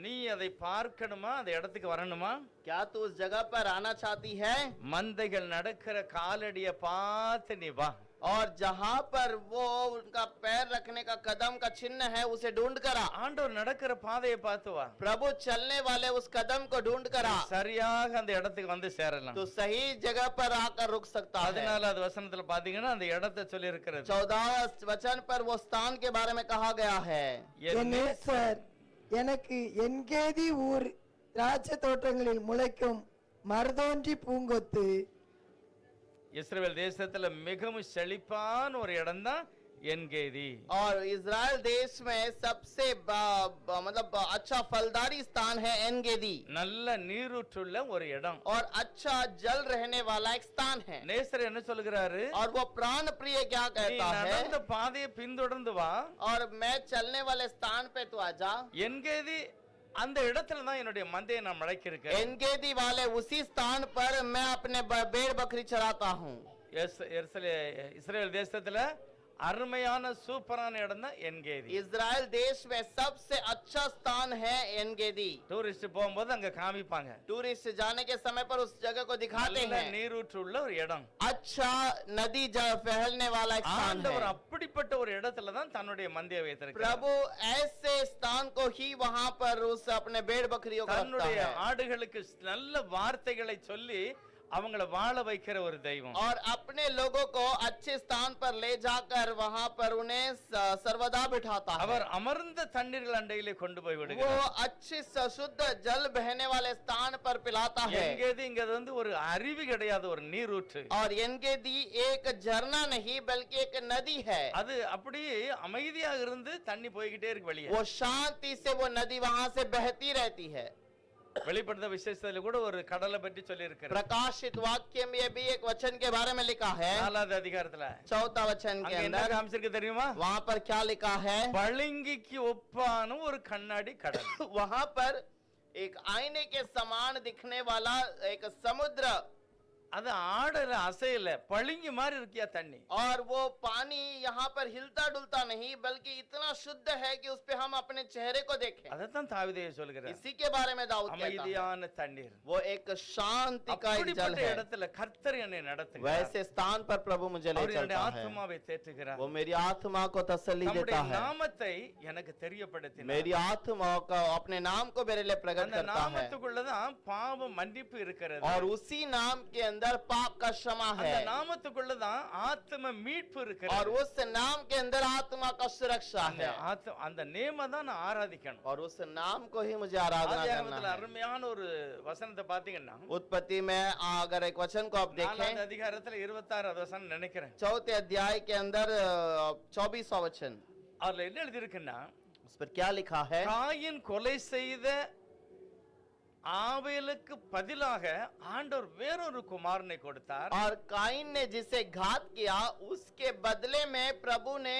நீ அதை பார்க்கணுமா, அந்த இடத்துக்கு வரணுமா? क्या तू उस जगह पर आना चाहती है? மந்தைகள் நடக்கிற காலடிய பார்த்து நீ வா. और जहाँ पर वो उनका पैर रखने का कदम का चिन्ह है उसे ढूंढ कर आ। ஆண்டவர் நடக்கிற பாதையை பார்த்து வா. प्रभु चलने वाले उस कदम को ढूंढ कर आ, சரியாக அந்த இடத்துக்கு வந்து சேரலாம். तो सही जगह पर आकर रुक सकता है। 14வது வசனத்துல பாத்தீங்கன்னா அந்த இடத்தை சொல்லி இருக்கிறது. 14वां वचन पर वो स्थान के बारे में कहा गया है, என் நேசர் எனக்கு என்கேதி ஊர் திராட்சை தோட்டங்களில் முளைக்கும் மருதோன்றி பூங்கொத்து. இஸ்ரவேல் தேசத்துல மிகவும் செழிப்பான ஒரு இடம் தான் என்கேதி. और इजराइल देश में सबसे मतलब अच्छा फलदारी स्थान है एनगेदी, நல்ல நீரூற்றுள்ள ஒரு இடம். और अच्छा जल रहने वाला एक स्थान है। நேசர் என்ன சொல்கிறாரு? और वो प्राण प्रिय क्या நீ कहता है, நடந்த பாதையை பின்தொடர்ந்து வா. और मैं चलने वाले स्थान पे तू आजा। என்கேதி அந்த இடத்துல தான் என்னுடைய மந்தையை நான் மடக்கி இருக்கேன். एनगेदी वाले उसी स्थान पर मैं अपने भेड़ बकरी चराता हूँ। இஸ்ரவேல் தேசத்துல அருமையான சூப்பரான இடம் தான் என்கேதி. इजराइल देश में सबसे अच्छा स्थान है एनगेदी। டூரிஸ்ட் போகும்போது அங்க காமிப்பாங்க. टूरिस्ट जाने के समय पर उस जगह को दिखाते நல்ல हैं। நீரூற்று உள்ள ஒரு இடம். अच्छा नदी फैलने वाला एक स्थान ஆண்டவர் है। அப்படிப்பட்ட ஒரு இடத்துல தான் தன்னுடைய மந்தையை வைத்திருக்கிறார். प्रभु ऐसे स्थान को ही वहां पर उस अपने भेड़ बकरियों को रखता தன்னுடைய है ஆடுகளுக்கு நல்ல வார்த்தைகளை சொல்லி அவங்கள வாழ வைக்கிற ஒரு தெய்வம். और अपने लोगों को अच्छे स्थान पर ले जाकर वहां पर उन्हें सर्वदा बिठाता है। அவர் அமர்ந்த தண்ணீர்கள் அண்டையிலே கொண்டு போய் वो விடுகிறார். अच्छे शुद्ध जल बहने वाले स्थान पर पिलाता है। என்கேதிங்கிறது வந்து ஒரு அருவி கிடையாது, ஒரு நீரூற்று. और एनगेदी एक झरना नहीं बल्कि एक नदी है। அது அப்படியே அமைதியாக இருந்து தண்ணி போய்கிட்டே இருக்கு வெளியே. वो शांति से वो नदी वहां से बहती रहती है। வெளிப்படுத்த விசேஷத்துல கூட ஒரு கடலை பற்றி சொல்லி இருக்கிறார். प्रकाशित वाक्य में भी एक वचन के बारे में लिखा है। 4வது அதிகாரத்துல चौथा वचन के அங்க என்ன अंदर காமிச்சிருக்கு தெரியுமா? वहां पर क्या लिखा है? பளிங்குக்கு ஒப்பான ஒரு கண்ணாடி கடல். वहां पर एक आईने के समान दिखने वाला एक समुद्र, அது ஆடல அசையல, பளிங்கு மாதிரி இருக்கியா தண்ணி. और वो पानी यहाँ पर हिलता डुलता नहीं बल्कि इतना शुद्ध है कि उस पे हम अपने चेहरे को देखें। அதத்தான் தாவீது சொல்கிறார். इसी के बारे में दाऊद कहता है அமைதியான தண்ணீர். वो एक शांति का एक जल அப்படிப்பட்ட है। இடத்துல கர்த்தர் என்னை நடத்துகிறார். वैसे स्थान पर प्रभु मुझे ले அவர் என்னுடைய चलता है। ஆத்மாவை தேற்றுகிறார். वो मेरी आत्मा को तसल्ली தம்முடைய देता है। நாமத்தை எனக்கு தெரியப்படுத்தினார். मेरी आत्मा को अपने नाम को मेरे लिए प्रकट அந்த करता है। நாமத்துக்குள்ளதான் பாவ மன்னிப்பு இருக்கிறது. और उसी नाम के अंदर पाप का क्षमा அந்த है। நாமத்துக்குள்ளதான் ஆத்ம மீட்பு और இருக்கிறது. उस नाम के अंदर आत्मा का सुरक्षा அந்த है। அந்த நேம தான் நான் ஆராதிக்கணும். और उस नाम को ही मुझे आराधना करना ஆதியாகமத்துல है। அருமையான ஒரு வசனத்தை பாத்தீங்கன்னா उत्पत्ति में अगर एक वचन को आप 4வது देखें, அதிகாரத்துல 26வது வசனம் நினைக்கிறேன். चौथे अध्याय के अंदर 24वां वचन, அதுல என்ன எழுதி இருக்குன்னா, उस पर क्या लिखा है? காயின் கொலை செய்த ஆபேலுக்கு பதிலாக ஆண்டவர் வேறொரு குமாரனை கொடுத்தார். और काइन ने जिसे घात किया उसके बदले में प्रभु ने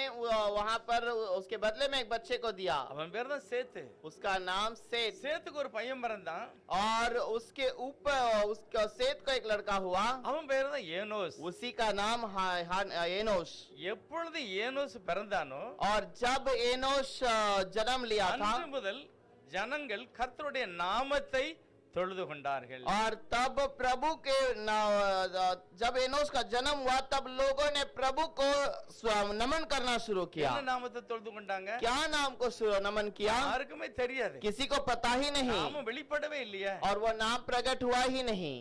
वहां पर उसके बदले में एक बच्चे को दिया। அவன் பேர் தான் சேத்து. उसका नाम सेत। சேத்துக்கு ஒரு பையன் பிறந்தான். और उसके ऊपर उसका सेत को एक लड़का हुआ, அவன் பேர் தான் ஏனோஸ். उसी का नाम एनोश। எப்பொழுது ஏனோஸ் பிறந்தானோ और जब एनोश जन्म लिया था, அன்று முதல் ஜனங்கள் கர்த்தருடைய நாமத்தை தொழுது கொண்டார்கள். और तब प्रभु के जब एनोश का जन्म हुआ तब लोगों ने प्रभु को नमन करना शुरू किया। என்ன நாமத்தை தொழுது கொண்டாங்க? क्या नाम को नमन किया? யாருக்குமே தெரியாது. किसी को पता ही नहीं, நாமம் வெளிப்படவே இல்லையா? और वो नाम प्रकट हुआ ही नहीं।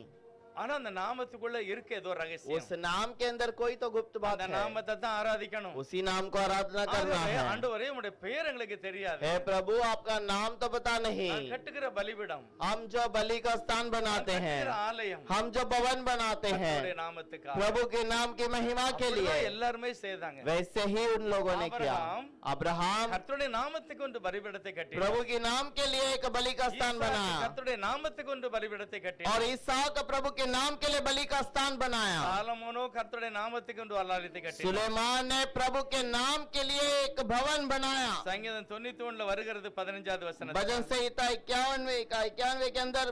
ஆனா அந்த நாமத்துக்குள்ள இருக்க ஏதோ ரகசியம். उस नाम के अंदर कोई तो गुप्त बात அந்த है। நாமத்தை தான் ஆராதிக்கணும். उसी नाम को आराधना करना ஆகவே है। ஆண்டவரே உம்முடைய பெயர் எங்களுக்கு தெரியாது. हे प्रभु आपका नाम तो पता नहीं। நான் கட்டுகிற பலிபீடம், हम जो बलि का स्थान बनाते हैं, கட்டுகிற ஆலயம், हम जो भवन बनाते हैं கர்த்தருடைய நாமத்துக்காக. प्रभु के नाम की महिमा के அப்படிதான் लिए, எல்லாருமே செய்தாங்க. वैसे ही उन लोगों ने किया। अब्राहम கர்த்தருடைய நாமத்துக்கு ஒரு பலிபீடத்தை கட்டினார். प्रभु के नाम के लिए एक बलि का स्थान ஈசாக்கு बनाया, கர்த்தருடைய நாமத்துக்கு ஒரு பலிபீடத்தை கட்டினார். और इसहाक प्रभु के नाम के लिए बलि का स्थान बनाया। சாலமோனோ கர்த்தருடைய நாமத்துக்கு ஒரு ஆலயத்தை கட்டினார். सुलेमान ने प्रभु के नाम के लिए एक भवन बनाया। சங்கீதம் 91ல வருகிறது 15வது வசனம். भजन संहिता 91 के अंदर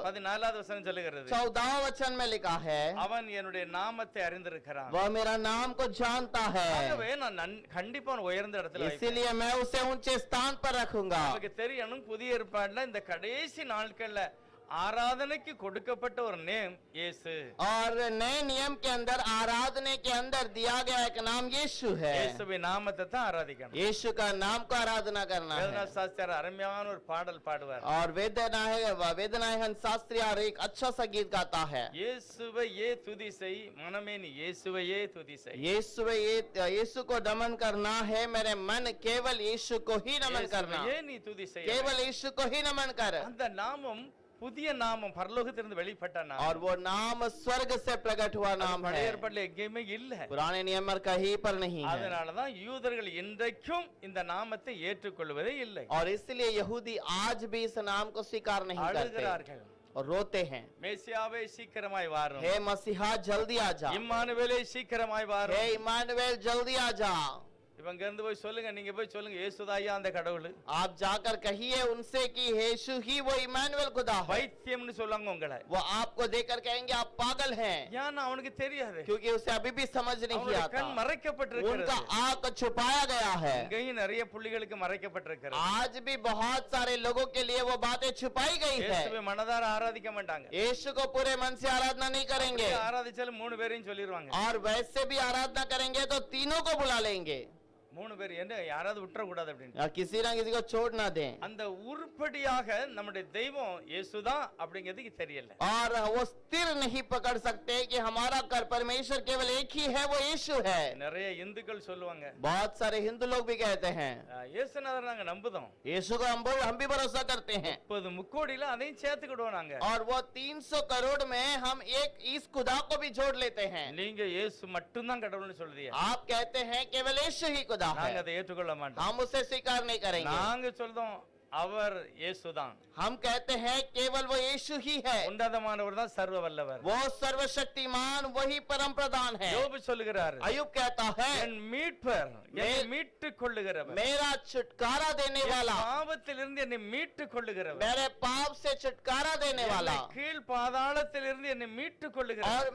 14வது வசனம் சொல்லுகிறது, 14वां वचन में लिखा है, அவன் என்னுடைய நாமத்தை அறிந்திருக்கிறான். वह मेरा नाम को जानता है, ஆகவே நான் கண்டிப்பா அவனை உயர்ந்த இடத்துல வைப்பேன். इसीलिए मैं उसे ऊंचे स्थान पर रखूंगा। நமக்கு தெரியணும், புதிய ஏற்பாடுல இந்த கடைசி நாட்கள்ல ஆராதனைக்கு கொடுக்கப்பட்ட ஒரு நேம் இயேசு. और नए नियम के अंदर आराधना के अंदर दिया गया एक नाम यीशु है। இயேசுவின் நாமத்தை தான் ஆராதிக்கணும். यीशु का नाम को आराधना करना வேதனா है। சாஸ்திரி அருமையான ஒரு பாடல் பாடுவார். और वेदनायक शास्त्री एक अच्छा सा गीत गाता है, இயேசுவையே துதி செய் மனமே நீ இயேசுவையே துதி செய். यीशु को नमन करना है मेरे मन, केवल यीशु को ही नमन करना, இயேசுவையே நீ துதி செய். केवल यीशु को ही नमन कर। அந்த நாமம் புதிய நாமம், பரலோகத்திலிருந்து வெளிப்பட்ட நாமம். और वो नाम स्वर्ग से प्रकट हुआ नाम பழைய है, ஏற்பாடுல எங்கேயுமே இல்ல. पुराने नियम में कहीं पर नहीं है। அதனாலதான் யூதர்கள் இன்றைக்கும் இந்த நாமத்தை ஏற்றுக்கொள்வதே இல்லை. और इसलिए यहूदी आज भी इस नाम को स्वीकार नहीं करते அழுகிறார்கள். और रोते हैं, மேசியாவே சீக்கிரமாய் வாரும், हे मसीहा जल्दी आ जा, இம்மானுவேலே சீக்கிரமாய் हे வாரும். इमानुएल जल्दी आ जा। இவங்க இருந்து போய் சொல்லுங்க, நீங்க போய் சொல்லுங்க இயேசுதாயா அந்த கடவுள். आप जाकर कहिए उनसे कि यीशु ही वो इमानुएल खुदा है। பைத்தியம்னு சொல்லுவாங்க உங்களை. वो आपको देखकर कहेंगे आप पागल हैं, ஏன்னா அவனுக்கு தெரியாது. क्योंकि उसे अभी भी समझ नहीं அவனுடைய आता। கண் மறைக்கப்பட்டிருக்கிறது. उनका आंख छुपाया गया है। இங்கேயும் நிறைய புள்ளிகளுக்கு மறைக்கப்பட்டிருக்கிறது. आज भी बहुत सारे लोगों के लिए वो बातें छुपाई गई है। இயேசுவை மனதார ஆராதிக்க மாட்டாங்க. यीशु को पूरे मन से आराधना नहीं करेंगे, ஆராதிச்சாலும் 3 பேரையும் சொல்லிடுவாங்க. और वैसे भी आराधना करेंगे तो तीनों को बुला लेंगे, 3 பேர் என்ன யாராவது விட்டுற கூடாது அப்படின்னு. या किसी ना किसी को छोड़ ना दें। அந்த உருப்படியாக நம்முடைய தெய்வம் இயேசுதான் அப்படிங்கிறது தெரியல. और वो स्थिर नहीं पकड़ सकते कि हमारा कर परमेश्वर केवल एक ही है, वो यीशु है। நிறைய இந்துக்கள் சொல்லுவாங்க, बहुत सारे हिंदू लोग भी कहते हैं இயேசுநாதர் நாங்க நம்புதோம், यीशु को हम भी भरोसा करते हैं, 30 முக்கோடியில அதையும் சேர்த்துக்கிடுவோம் நாங்க. और वो 300 करोड़ में हम एक इस खुदा को भी जोड़ लेते हैं। நீங்க இயேசு மட்டும்தான் கடவுள்னு சொல்றீங்க, आप कहते हैं केवल यीशु ही खुदा நாங்க है, அதை ஏற்றுக்கொள்ள மாட்டோம். हम उसे स्वीकार नहीं करेंगे। நாங்க சொல்றோம் அவர் இயேசுதான். हम कहते हैं केवल वो यीशु ही है, உன்னதமானவர் தான் சர்வ வல்லவர். वो सर्वशक्तिमान वही परम प्रधान है। யோபு சொல்லுகிறார், अयुब कहता है என் மீட்பர் என்னை மீட்டுக் கொள்ளுகிறவர், मेरा छुटकारा देने वाला, பாவத்திலிருந்து என்னை மீட்டுக் கொள்ளுகிறவர், मेरे पाप से छुटकारा देने वाला, என்னை கீழ் பாதாளத்திலிருந்து என்னை மீட்டுக் கொள்ளுகிறவர், और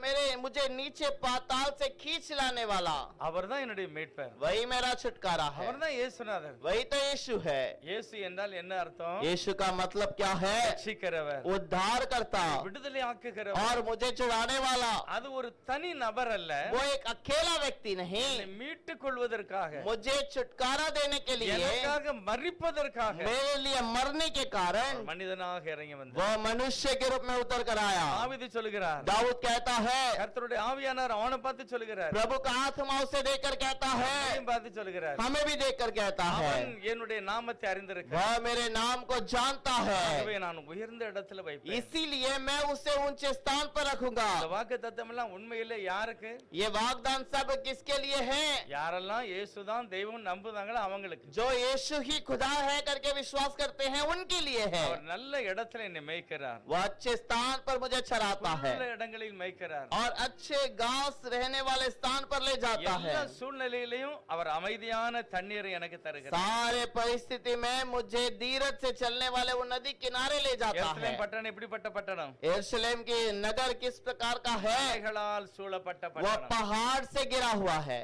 मुझे नीचे पाताल से खींच लाने वाला, அவர்தான் என்னுடைய மீட்பர், वही मेरा छुटकारा है, அவர்தான் இயேசுநாதர். वही तो यीशु है। இயேசு என்றால் என்ன அர்த்தம்? यीशु का मतलब क्या है? ரட்சிக்கிறவர், उद्धार करता விடுதலை ஆக்குகிறவர். और मुझे छुड़ाने वाला। அது ஒரு தனி நபர் அல்ல, वो एक अकेला व्यक्ति नहीं, என்னை மீட்டுக் கொள்வதற்காக, मुझे छुटकारा देने के लिए, எனக்காக மரிப்பதற்காக मेरे लिए मरने के कारण மனிதனாக இறங்கி வந்தார். वो मनुष्य के रूप में उतर कर आया। தாவீது சொல்லுகிறார், दाऊद कहता है, கர்த்தருடைய ஆவியானவர் அவனை பார்த்து சொல்லுகிறார், प्रभु का आत्मा उसे देखकर कहता है, அவனையும் பார்த்து சொல்லுகிறார், हमें भी देखकर कहता है, அவன் என்னுடைய நாமத்தை அறிந்திருக்கிறார், वह मेरे नाम को जानता है, ஆகவே நான் உயர்ந்த இடத்துல வைப்பேன். इसीलिए मैं उसे ऊंचे स्थान पर रखूंगा। இந்த வாக்குத்தத்தம் எல்லாம் உண்மையிலே யாருக்கு? ये वागदान सब किसके लिए है? யாரெல்லாம் இயேசுதான் தெய்வம் நம்புதாங்களோ அவங்களுக்கு. जो यीशु ही खुदा है करके विश्वास करते हैं उनके लिए है। அவர் நல்ல இடத்துல என்னை மேய்க்கிறார், वह अच्छे स्थान पर मुझे चराता है நல்ல இடங்களில் மேய்க்கிறார், और अच्छे घास रहने वाले स्थान पर ले जाता है। எல்லா சூழ்நிலையிலையும் அவர் அமைதியான தண்ணீரை எனக்கு தருகிறார். सारे परिस्थिति में मुझे धीरज से चलने वाले वो नदी किनारे ले जाता है। எருசலேம் பட்டணம் எப்படிப்பட்ட பட்டணம்? यरूशलेम की नगर किस प्रकार का है? மலைகளால் சூழப்பட்ட वो பட்டணம். पहाड़ से गिरा हुआ है,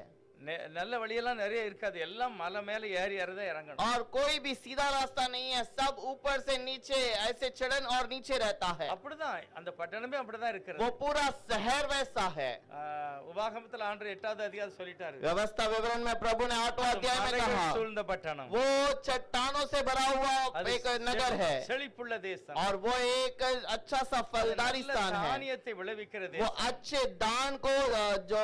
நல்ல வழியெல்லாம் நிறைய இருக்காது, எல்லாம் மலை மேல ஏறி ஏறதான் இறங்கணும். और कोई भी सीधा रास्ता नहीं है, सब ऊपर से नीचे ऐसे चढ़न और नीचे रहता है। அப்படிதான் அந்த பட்டணமே அப்படிதான் இருக்கிறது. वो पूरा शहर वैसा है। உபாகமத்தில் ஆண்டவர் 8வது அதிகாரம் சொல்லிட்டாரு, व्यवस्था विवरण में प्रभु ने 8वां अध्याय में மலைகள் कहा, சூழ்ந்த பட்டணம், वो चट्टानों से भरा हुआ அது एक नगर है, செழிப்புள்ள தேசம், और वो एक अच्छा सा फलदारी நல்ல स्थान है। தானியத்தை விளைவிக்கிற वो தேசம். अच्छे दान को जो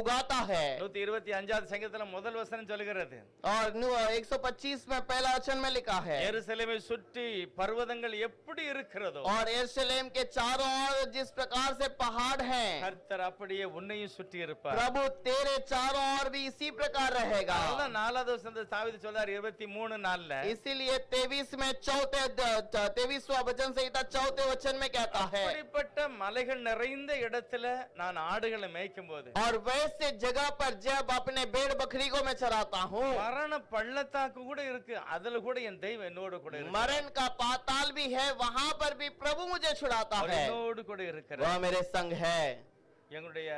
उगाता है। 125வது சங்கீதத்துல முதல் வசனம் சொல்லுகிறது, और 125 में पहला वचन में लिखा है, எருசலேமை சுற்றி பர்வதங்கள் எப்படி இருக்கிறதோ, और यरूशलेम के चारों ओर जिस प्रकार से पहाड़ हैं, கர்த்தர் அப்படியே உன்னையும் சுற்றி இருப்பார். प्रभु तेरे चारों ओर भी इसी प्रकार रहेगा। அதனால 4வது வசனத்தை தாவீது சொல்றார் 23:4, इसीलिए 23 में 23वां वचन संहिता 4थे वचन में कहता है, அப்படிப்பட்ட மலைகள் நிறைந்த இடத்துல நான் ஆடுகளை மேய்க்கும் போது, और वैसे जगह पर जब अपने भेड़ बकरी को मैं चराता हूँ, மரண பள்ளத்தாக்கு கூட இருக்கு, அதுல கூட என் தெய்வம் என்னோடு கூட இருக்கு, मरण का पाताल भी है, वहां पर भी प्रभु मुझे छुड़ाता அவர் है, என்னோடு கூட இருக்கிறார். वह मेरे संग है। எங்களுடைய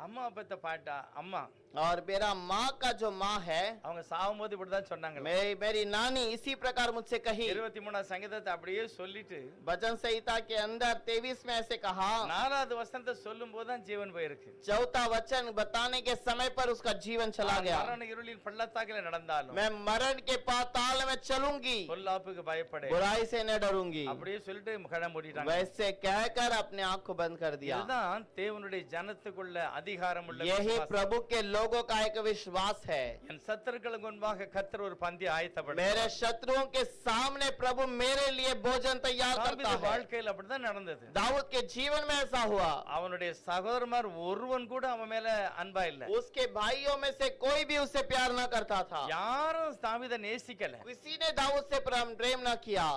அம்மா பத்த பாட்டா அம்மா, और मेरा माँ का जो माँ है, அவங்க சாகும்போது இப்படிதான் சொன்னாங்க. मेरी नानी इसी प्रकार मुझसे कही। 23 சங்கீதத்தை அப்படியே சொல்லிட்டு वचन संहिता के अंदर 23 में ऐसे कहा, 4வது வசனத்தை சொல்லும் போதுதான் ஜீவன் போயிருக்கு. 4था वचन बताने के समय पर उसका जीवन चला गया। மரண இருளின் பள்ளத்தாக்கில நடந்தாலும் मैं मरण के पाताल में चलूंगी, பொல்லாப்புக்கு பயப்படே, बुराई से न डरूंगी। அப்படியே சொல்லிட்டு கண்ணை மூடிட்டாங்க. वैसे कहकर अपने आंख को बंद कर दिया। இதுதான் தேவனுடைய ஜனத்துக்குள்ள அதிகாரம் உள்ள यही விசுவாசம். प्रभु के लोगों का एक विश्वास है। என் சத்துருக்களுக்கு முன்பாக கர்த்தர் ஒரு பந்தி ஆயத்தப்படுத்தார். मेरे शत्रुओं के सामने प्रभु मेरे लिए भोजन तैयार करता தாவீது है। வாழ்க்கையில் அப்படிதான் நடந்தது. दाऊद के जीवन में ऐसा हुआ। அவனுடைய சகோதரமார் ஒருவன் கூட அவன் மேல அன்பா இல்ல. उसके भाइयों में से कोई भी उसे प्यार न करता था। யாரும் தாவீதை நேசிக்கல. किसी ने दाऊद से प्रेम न किया।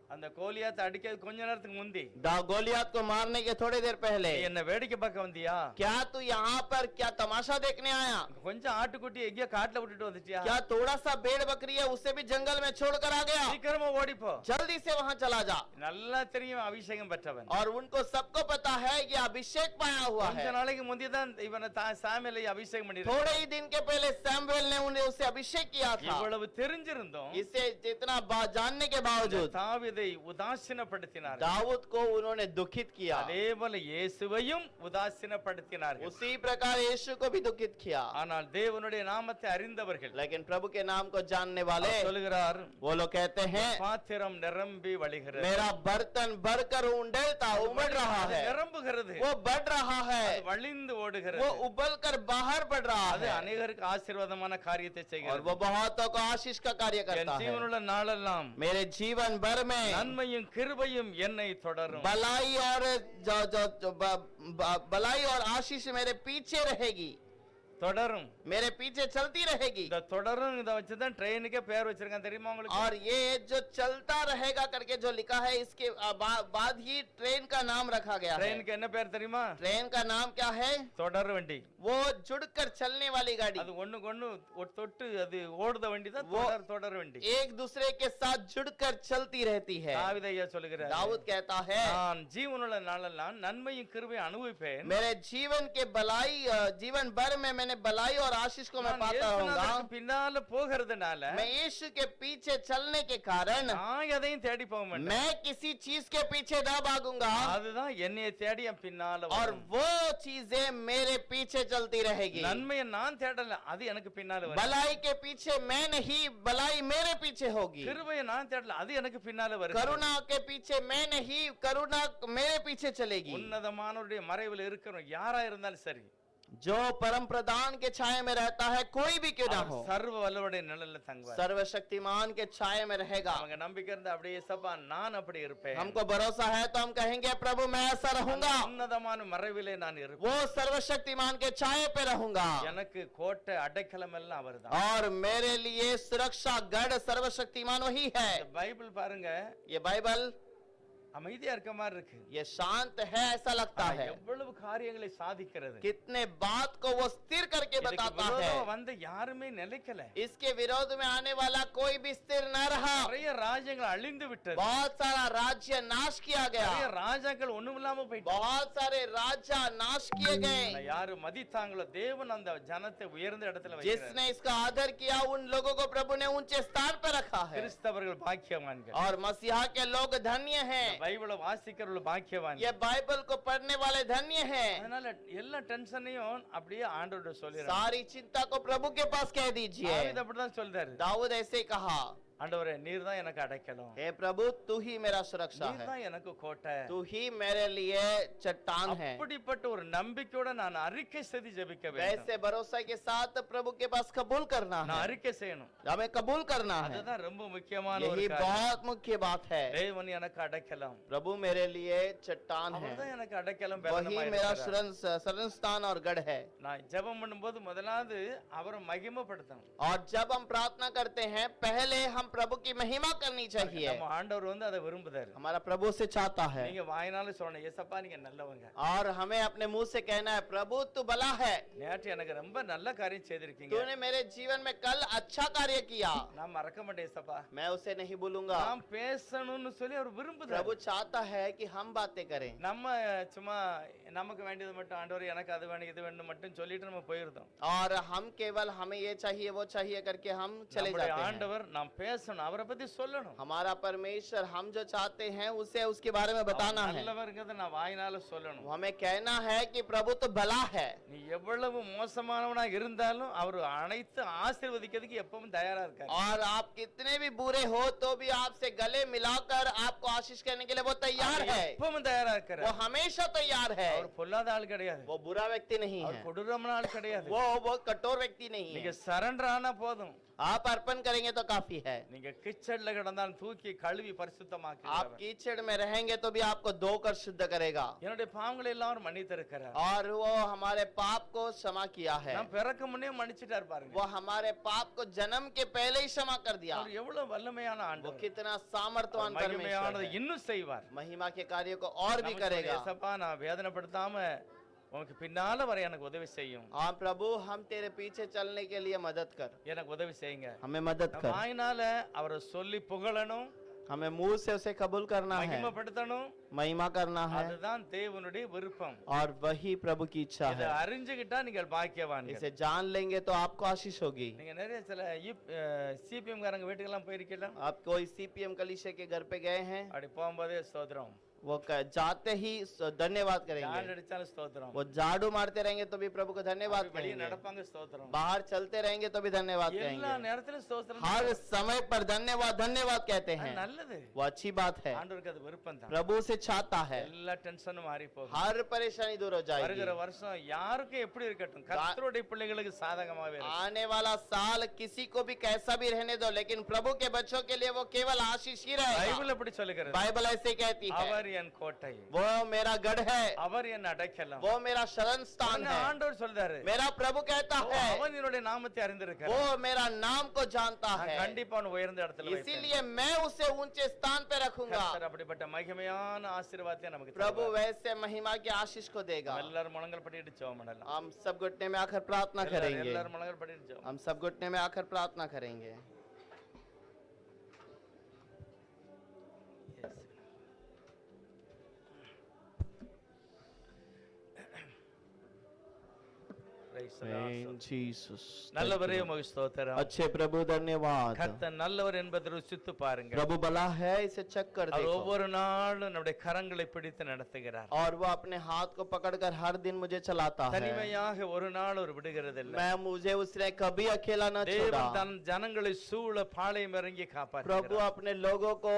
அந்த கோலியாத்தை அடிக்க கொஞ்ச நேரத்துக்கு முந்தி गोलियत को मारने के थोड़ी देर पहले நீ என்ன வேடிக்கை பார்க்க வந்தியா? क्या तू यहाँ पर क्या तमाशा देखने आया? கொஞ்சம் ஆட்டுக்குட்டி எங்கேயோ காட்டுல விட்டுட்டு வந்துட்டியா? क्या थोड़ा सा भेड़ बकरी है उसे भी जंगल में छोड़कर आ गया? சீக்கிரமா ஓடிப்போ. जल्दी से वहाँ चला जा। நல்லா தெரியும் அபிஷேகம் பெற்றவன். और उनको सबको पता है कि अभिषेक पाया हुआ கொஞ்ச है। நாளைக்கு முந்தி தான் இவனை சாமுவேலை அபிஷேகம் பண்ணிருக்கான். थोड़े ही दिन के पहले सैमुएल ने उन्हें उसे अभिषेक किया था। இவ்வளவு தெரிஞ்சிருந்தோம் इसे जितना जानने के बावजूद தாவீதை உதாசீனப்படுத்தினார். दाऊद को उन्होंने दुखित किया। அதேபோல இயேசுவையும் உதாசீனப்படுத்தினார்கள். उसी प्रकार यीशु को भी दुखित किया। ஆனால் தேவனுடைய நாமத்தை அறிந்தவர்கள் लेकिन प्रभु के नाम को जानने वाले அவர் சொல்லுகிறார், वो लोग कहते हैं பாத்திரம் நிரம்பி வழிகிறது. मेरा बर्तन भरकर उंडेलता उमड़ रहा அது है। நிரம்புகிறது. वो बढ़ रहा है। அது வழிந்து वो ஓடுகிறது. उबल कर बाहर बढ़ रहा அது है। அநேகருக்கு ஆசீர்வாதமான காரியத்தை और செய்கிறது. वो बहुतों को आशीष का कार्य என் करता है। ஜீவனுள்ள நாளெல்லாம் मेरे जीवन भर में நன்மையும் கிருபையும் என்னை தொடரும். भलाई और भलाई और आशीष मेरे पीछे रहेगी, தொடரும். मेरे पीछे चलती रहेगी। இந்த தொடரும் இத வச்சுதான் ட்ரெயினுக்கே பேர் வச்சிருக்கான் தெரியுமா உங்களுக்கு? और ये जो चलता रहेगा करके जो लिखा है इसके बाद ही ट्रेन का नाम रखा गया है। ட்ரெயினுக்கு என்ன பேர் தெரியுமா? ट्रेन का नाम क्या है? தொடர் வண்டி. वो जुड़कर चलने वाली गाड़ी। அது ஒண்ணுக்கு ஒண்ணு தொட்டு அது ஓடுத வண்டி தான் தொடர் வண்டி. एक दूसरे के साथ जुड़कर चलती रहती है। தாவீது ஐயா சொல்லுகிறார், दाऊद कहता है நான் ஜீவனுள்ள நாளெல்லாம் நன்மையும் கிருபையும் அனுபவிப்பேன். मेरे जीवन के भलाई जीवन भर में मैंने भलाई और आशीष को मैं நான் पाता रहूंगा। இயேசுநாதருக்கு பின்னால போகிறதுனால मैं यीशु के पीछे चलने के कारण நான் எதையும் தேடி போக மாட்டேன். मैं किसी चीज के पीछे ना भागूंगा அதுதான் என்னைய தேடி என் பின்னால और வரும். वो चीजें मेरे पीछे चलती रहेगी। நன்மையை நான் தேடல, அது எனக்கு பின்னால வரும். भलाई के पीछे मैं नहीं, भलाई मेरे पीछे होगी। கிருபையை நான் தேடல, அது எனக்கு பின்னால வரும். करुणा के पीछे मैं नहीं, करुणा मेरे पीछे चलेगी। உன்னதமானவருடைய மறைவில் இருக்கிறோம் யாரா இருந்தாலும் சரி, जो परम प्रधान के छाये में रहता है कोई भी क्यों ना हो, சர்வ வல்லவருடைய நிழல்ல தங்குவார். सर्वशक्तिमान के छाये में रहेगा। அவங்க நம்பிக்கை இருந்தா அப்படியே சபா நான் அப்படி இருப்பேன். हमको भरोसा है तो हम कहेंगे प्रभु मैं ऐसा रहूंगा, உன்னதமான மறைவிலே நான் இருப்பேன். वो सर्वशक्तिमान के छाये पे रहूंगा। எனக்கு கோட்டை அடைக்கலம் எல்லாம் அவர்தான். और मेरे लिए सुरक्षा गढ़ सर्वशक्तिमान वही है। பைபிள் பாருங்க, ये बाइबल அமைதியா இருக்க மாதிரி இருக்கு. ये शांत है ऐसा लगता है, எவ்வளவு காரியங்களை சாதிக்கிறது. कितने बात को वो स्थिर करके இதுக்கு बताता விரோதமா है। வந்து யாருமே நிலைக்கல. इसके विरोध में आने वाला कोई भी स्थिर न रहा। நிறைய ராஜ்யங்கள் அழிந்து விட்டது. बहुत सारा राज्य नाश किया நிறைய गया, ராஜாக்கள் ஒண்ணுமில்லாம போயிட்டு बहुत सारे राजा नाश किए गए। யாரு மதித்தாங்களோ தேவன் அந்த ஜனத்தை உயர்ந்த இடத்துல வைக்கிறார். जिसने इसका आदर किया उन लोगों को प्रभु ने ऊंचे स्थान पर रखा है। கிறிஸ்தவர்கள் பாக்கியவான்கள். और मसीहा के लोग धन्य हैं, பைபிளை வாசிக்கிறவர்கள் பாக்கியவான்கள். ये बाइबल को पढ़ने वाले धन्य हैं। அதனால எல்லா டென்ஷனையும் அப்படியே ஆண்டவர்கிட்ட சொல்லிடுறாங்க. सारी चिंता को प्रभु के पास कह दीजिए। தாவீது அப்படிதான் சொல்றாரு, दाऊद ऐसे ही कहा, ஆண்டவரே நீர் தான் எனக்கு அடைக்கலம், हे प्रभु तू ही मेरा सुरक्षा நீர் है, தான் எனக்கு கோட்டை. तू ही मेरे लिए चट्टान है। அப்படிப்பட்ட ஒரு நம்பிக்கையோட நான் அறிக்கை செய்து ஜெபிக்க வேண்டும். वैसे भरोसा के साथ प्रभु के पास कबूल करना நான் है, அறிக்கை செய்யணும். हमें कबूल करना है। அதுதான் ரொம்ப முக்கியமான ஒரு यही காரியம். बहुत मुख्य बात है। தேவன் எனக்கு அடைக்கலம், प्रभु मेरे लिए चट्टान है, அவர்தான் எனக்கு அடைக்கலம், वही பலனமாய் मेरा இருக்கிறார். शरण स्थान और गढ़ है। நான் ஜெபம் பண்ணும்போது முதலாவது அவரை மகிமைப்படுத்தணும். और जब हम प्रार्थना करते हैं पहले हम प्रभु की महिमा करनी चाहिए। நம்ம ஆண்டவர் வந்து அதை விரும்புறாரு. हमारा प्रभु से चाहता है, நீங்க வாயினால சொல்லணும், ஏசப்பா நீங்க நல்லவங்க, और हमें अपने मुंह से कहना है प्रभु तू भला है, நேற்று எனக்கு ரொம்ப நல்ல காரியம் செய்திருக்கீங்க, तूने मेरे जीवन में कल अच्छा कार्य किया, நான் மறக்க மாட்டேன் ஏசப்பா, मैं उसे नहीं भूलूंगा। நாம் பேசணும்னு சொல்லி அவர் விரும்புறாரு. प्रभु चाहता है कि हम बातें करें। நம்ம சும்மா நமக்கு வேண்டியது மட்டும் ஆண்டவர் எனக்கு அது வேணும் இது வேணும் மட்டும் சொல்லிட்டு நம்ம போயிருந்தோம். और हम केवल हमें ये चाहिए वो चाहिए करके हम चले நம்முடைய जाते हैं। ஆண்டவர் நாம் பேசணும், அவரை பத்தி சொல்லணும். हमारा परमेश्वर हम जो चाहते हैं उसे उसके बारे में बताना है। நல்லவர்ங்கிறத நான் வாயினால சொல்லணும். हमें कहना है कि प्रभु तो भला है। நீ எவ்வளவு மோசமானவனா இருந்தாலும் அவர் அனைத்து ஆசீர்வதிக்கிறதுக்கு எப்பவும் தயாரா இருக்காரு. और आप कितने भी बुरे हो तो भी आपसे गले मिलाकर आपको आशीष करने के लिए वो तैयार है, எப்பவும் தயாரா वो இருக்காரு. हमेशा तैयार है। அவர் பொல்லாத ஆள் கிடையாது, वो बुरा व्यक्ति नहीं அவர் है, கொடூரமான ஆள் கிடையாது. वो कठोर व्यक्ति नहीं நீங்க है। சரண்டர் ஆனா போதும், आप अर्पण करेंगे तो काफी है। நீங்க கிச்சட்ல கிடந்தாலும் தூக்கி கழுவி பரிசுத்தமாக்கி आप कीचड़ में रहेंगे तो भी आपको धोकर शुद्ध करेगा, என்னுடைய பாவங்களை எல்லாரும் மன்னித்திருக்கிறார். और वो हमारे पाप को क्षमा किया है। நான் பிறக்க முன்னே மன்னிச்சிட்டார் பாருங்க. वो हमारे पाप को जन्म के पहले ही क्षमा कर दिया। அவர் எவ்வளவு வல்லமையான वो ஆண்டவர், कितना सामर्थ्यवान परमेश्वर மகிமையானதை है। இன்னும் செய்வார். महिमा के कार्यों को और भी நமக்கு करेगा। ஏசப்பா, நான் வேதனைப்படுத்தாம உனக்கு பின்னால வர எனக்கு உதவி செய்யும், हाँ प्रभु, हम तेरे पीछे चलने के लिए मदद कर, எனக்கு உதவி செய்யுங்க. हमें मदद நம்ம कर। வாயினால அவரை சொல்லி புகழணும், हमें मुंह से उसे कबूल करना है, மகிமைப்படுத்தணும். महिमा करना है, அதுதான் தேவனுடைய விருப்பம். और वही प्रभु की इच्छा இதை है। அறிஞ்சுக்கிட்டா நீங்கள் பாக்கியவான்கள். इसे जान लेंगे तो आपको आशीष होगी। நீங்க நிறைய சில சிபிஎம் காரங்க வீட்டுக்கெல்லாம் போயிருக்கலாம், आप कोई सीपीएम कलीसिया के घर पे गए हैं, அப்படி போகும்போதே ஸ்தோத்திரம், वो जाते ही धन्यवाद யார் करेंगे, அடிச்சாலும் ஸ்தோத்திரம், वो झाड़ू मारते रहेंगे तो भी प्रभु को धन्यवाद வெளியே करेंगे, நடப்பாங்க ஸ்தோத்திரம், बाहर चलते रहेंगे तो भी धन्यवाद எல்லா कहेंगे, நேரத்திலும் ஸ்தோத்திரம். हर समय पर धन्यवाद धन्यवाद कहते அது हैं। நல்லது, वो अच्छी बात है, ஆண்டவருக்கு அது விருப்பம் தான். प्रभु से चाहता है எல்லா டென்ஷனும் மாறி போகும். हर परेशानी दूर हो जाएगी। வருகிற வருஷம் யாருக்கும் எப்படி இருக்கட்டும், கர்த்தருடைய பிள்ளைகளுக்கு சாதகமாவே இருக்கும். आने वाला साल किसी को भी कैसा भी रहने दो, लेकिन प्रभु के बच्चों के लिए वो केवल आशीष ही रहेगा। பைபிள் எப்படி சொல்லுகிறது? बाइबल ऐसे कहती है, அவர் என் கோட்டை, वो मेरा गढ़ है, அவர் என் அடைக்கலம். वो मेरा शरण स्थान உடனே है। ஆண்டவர் சொல்றாரு, मेरा प्रभु कहता ஓ, है, அவன் என்னுடைய நாமத்தை அறிந்திருக்கிறார், वो मेरा नाम को जानता நான் है, கண்டிப்பா அவனை உயர்ந்த இடத்துல வைப்பேன். इसीलिए मैं उसे ऊंचे स्थान पे रखूंगा। கர்த்தர் அப்படிப்பட்ட மகிமையான ஆசீர்வாதத்தை நமக்கு प्रभु தருவார். वैसे महिमा की आशीष को देगा। நம்ம எல்லாரும் முழங்கல் படிட்டு ஜெபம் பண்ணலாம். हम सब घुटने में आकर प्रार्थना करेंगे, எல்லாரும் முழங்கல் படிட்டு ஜெபம். हम सब घुटने में आकर प्रार्थना करेंगे। Praise the Lord. Thank Jesus. நல்லவரே உமக்கு ஸ்தோத்திரம். अच्छे प्रभु धन्यवाद। கர்த்தர் நல்லவர் என்பதை ருசித்து பாருங்க. प्रभु भला है, इसे चेक कर அவர் देखो। ஒவ்வொரு நாளும் நம்முடைய கரங்களை பிடித்து நடத்துகிறார். और वो अपने हाथ को पकड़कर हर दिन मुझे चलाता है। தனிமையாக ஒரு நாள் ஒரு விடுகிறதில்லை. मैं मुझे उसने कभी अकेला न छोड़ा। தேவன் தன் ஜனங்களை சூழ பாளையம் இறங்கி प्रभु காப்பாற்றுகிறார். अपने लोगों को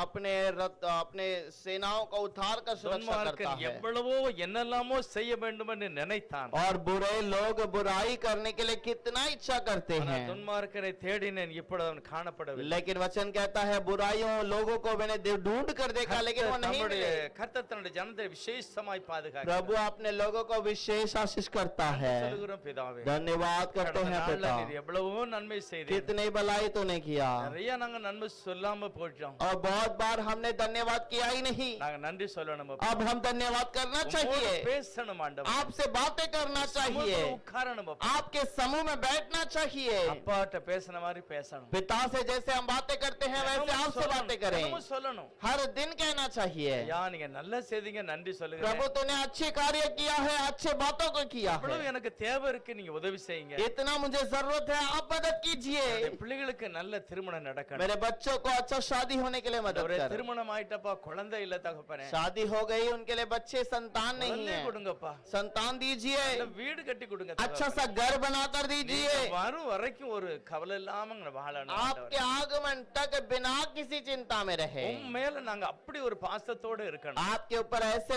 अपने सेनाओं को उतार कर सुरक्षा करता துன்மார்க்கன் है। எவ்வளவோ என்னெல்லாமோ செய்ய வேண்டும் என்று நினைத்தான். और बुरे लोग बुराई करने के लिए कितना इच्छा करते ஆனால் हैं, துன்மார்க்கனை தேடினேன், இப்பொழுது அவன் காணப்படவில்லை. लेकिन वचन कहता है बुराइयों लोगों को मैंने ढूंढ कर देखा, लेकिन वो नहीं मिले। கர்த்தர் தன்னுடைய ஜனத்தை விசேஷமாய் பாதுகாக்கிறார். प्रभु अपने लोगों को विशेष आशीष करता है। சொல்லுகிறோம் பிதாவே, धन्यवाद करते கடந்த हैं நாள்ல पिता, நீர் எவ்வளவோ நன்மை செய்தீர். कितनी भलाई तूने किया, நிறைய நாங்க நன்மை சொல்லாம போயிட்டோம். और बहुत बार हमने धन्यवाद किया ही नहीं। நாங்க நன்றி சொல்லணும் அப்பா. अब हम धन्यवाद करना உம்மோடு चाहिए, பேசணும் ஆண்டவரே. आपसे बातें करना चाहिए, சமூகத்துல உட்காரணும் அப்பா. आपके समूह में बैठना चाहिए। அப்பாட்ட பேசின மாதிரி பேசணும். पिता से जैसे हम बातें करते हैं वैसे தினமும் आपसे बातें करें, தினமும் சொல்லணும். हर दिन कहना चाहिए, ஐயா நீங்க நல்ல செய்தீங்க, நன்றி சொல்லுங்க. प्रभु तूने अच्छे कार्य किया है, अच्छे बातों को किया இவ்வளவு है, எனக்கு தேவை இருக்கு, நீங்க உதவி செய்யுங்க. इतना मुझे जरूरत है, आप मदद कीजिए। என்னுடைய பிள்ளைகளுக்கு நல்ல திருமணம் நடக்கணும். मेरे बच्चों को अच्छा शादी होने के लिए मदद ஒரு कर। திருமணம் ஆயிட்டப்பா, குழந்தை இல்ல தகப்பனே, शादी हो गई, उनके लिए बच्चे संतान नहीं குழந்தை है, கொடுங்கப்பா. संतान दीजिए, நல்ல வீடு கட்டி கொடுங்க. अच्छा सा घर बनाकर दीजिए। நீங்க வரும் வரைக்கும் ஒரு கவலை இல்லாம வாழணும் आपके ஆண்டவரே. आगमन तक बिना किसी चिंता में रहे, உன் மேல நாங்க அப்படி ஒரு பாசத்தோட இருக்கணும். आपके ऊपर ऐसे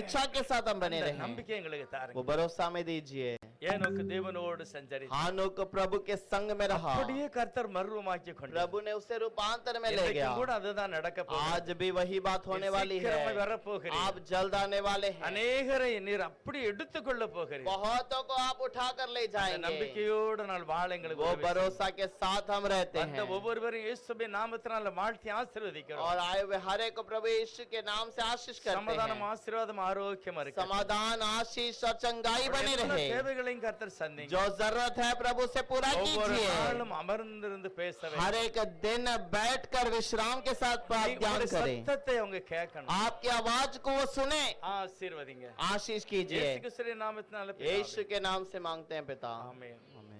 इच्छा के साथ हम बने இந்த रहे, நம்பிக்கை எங்களுக்கு वो தாருங்க. भरोसा में दीजिए। ஏனோக்கு தேவனோடு சஞ்சரி हानोक प्रभु के संग में रहा, அப்படியே கர்த்தர் மறுரூபமாக்கி கொண்டார். प्रभु ने उसे रूपांतर में ले गया। இன்றைக்கும் கூட அதுதான் நடக்க போகுது. आज भी वही बात होने वाली है, சீக்கிரமாய் வரப்போகிறீர். आप जल्द आने वाले हैं। அநேகரை நீர் அப்படி எடுத்துக்கொள்ள போகிறீர். बहुतों को आप उठा कर ले அந்த जाएंगे, நம்பிக்கையோடு நாள் வாழ எங்களுக்கு वो உதவி செய்யுங்க. भरोसा के साथ हम रहते அந்த हैं। ஒவ்வொருவரையும் இயேசுவின் நாமத்தினால வாழ்த்தி ஆசீர்வதிக்கிறோம். और आए हुए हर एक को प्रभु यीशु के नाम से आशीष करते சமாதானம், हैं। ஆசீர்வாதம், ஆரோக்கியம் இருக்கு. समाधान, आशीष और चंगाई बने रहे। தேவைகளையும் கர்த்தர் சந்திங்க. जो जरूरत है प्रभु से पूरा ஒவ்வொரு कीजिए। நாளும் அமர்ந்திருந்து பேசவே. हर एक दिन बैठकर विश्राम के साथ ध्यान உங்களுடைய करें, சத்தத்தை அவங்க கேட்கணும். आपकी आवाज को वो सुने, ஆசீர்வதிங்க. आशीष कीजिए। இயேசு கிறிஸ்துவின் நாமத்தினால பிதாவே. यीशु के नाम से मांगते हैं पिता, ஆமென். आमीन।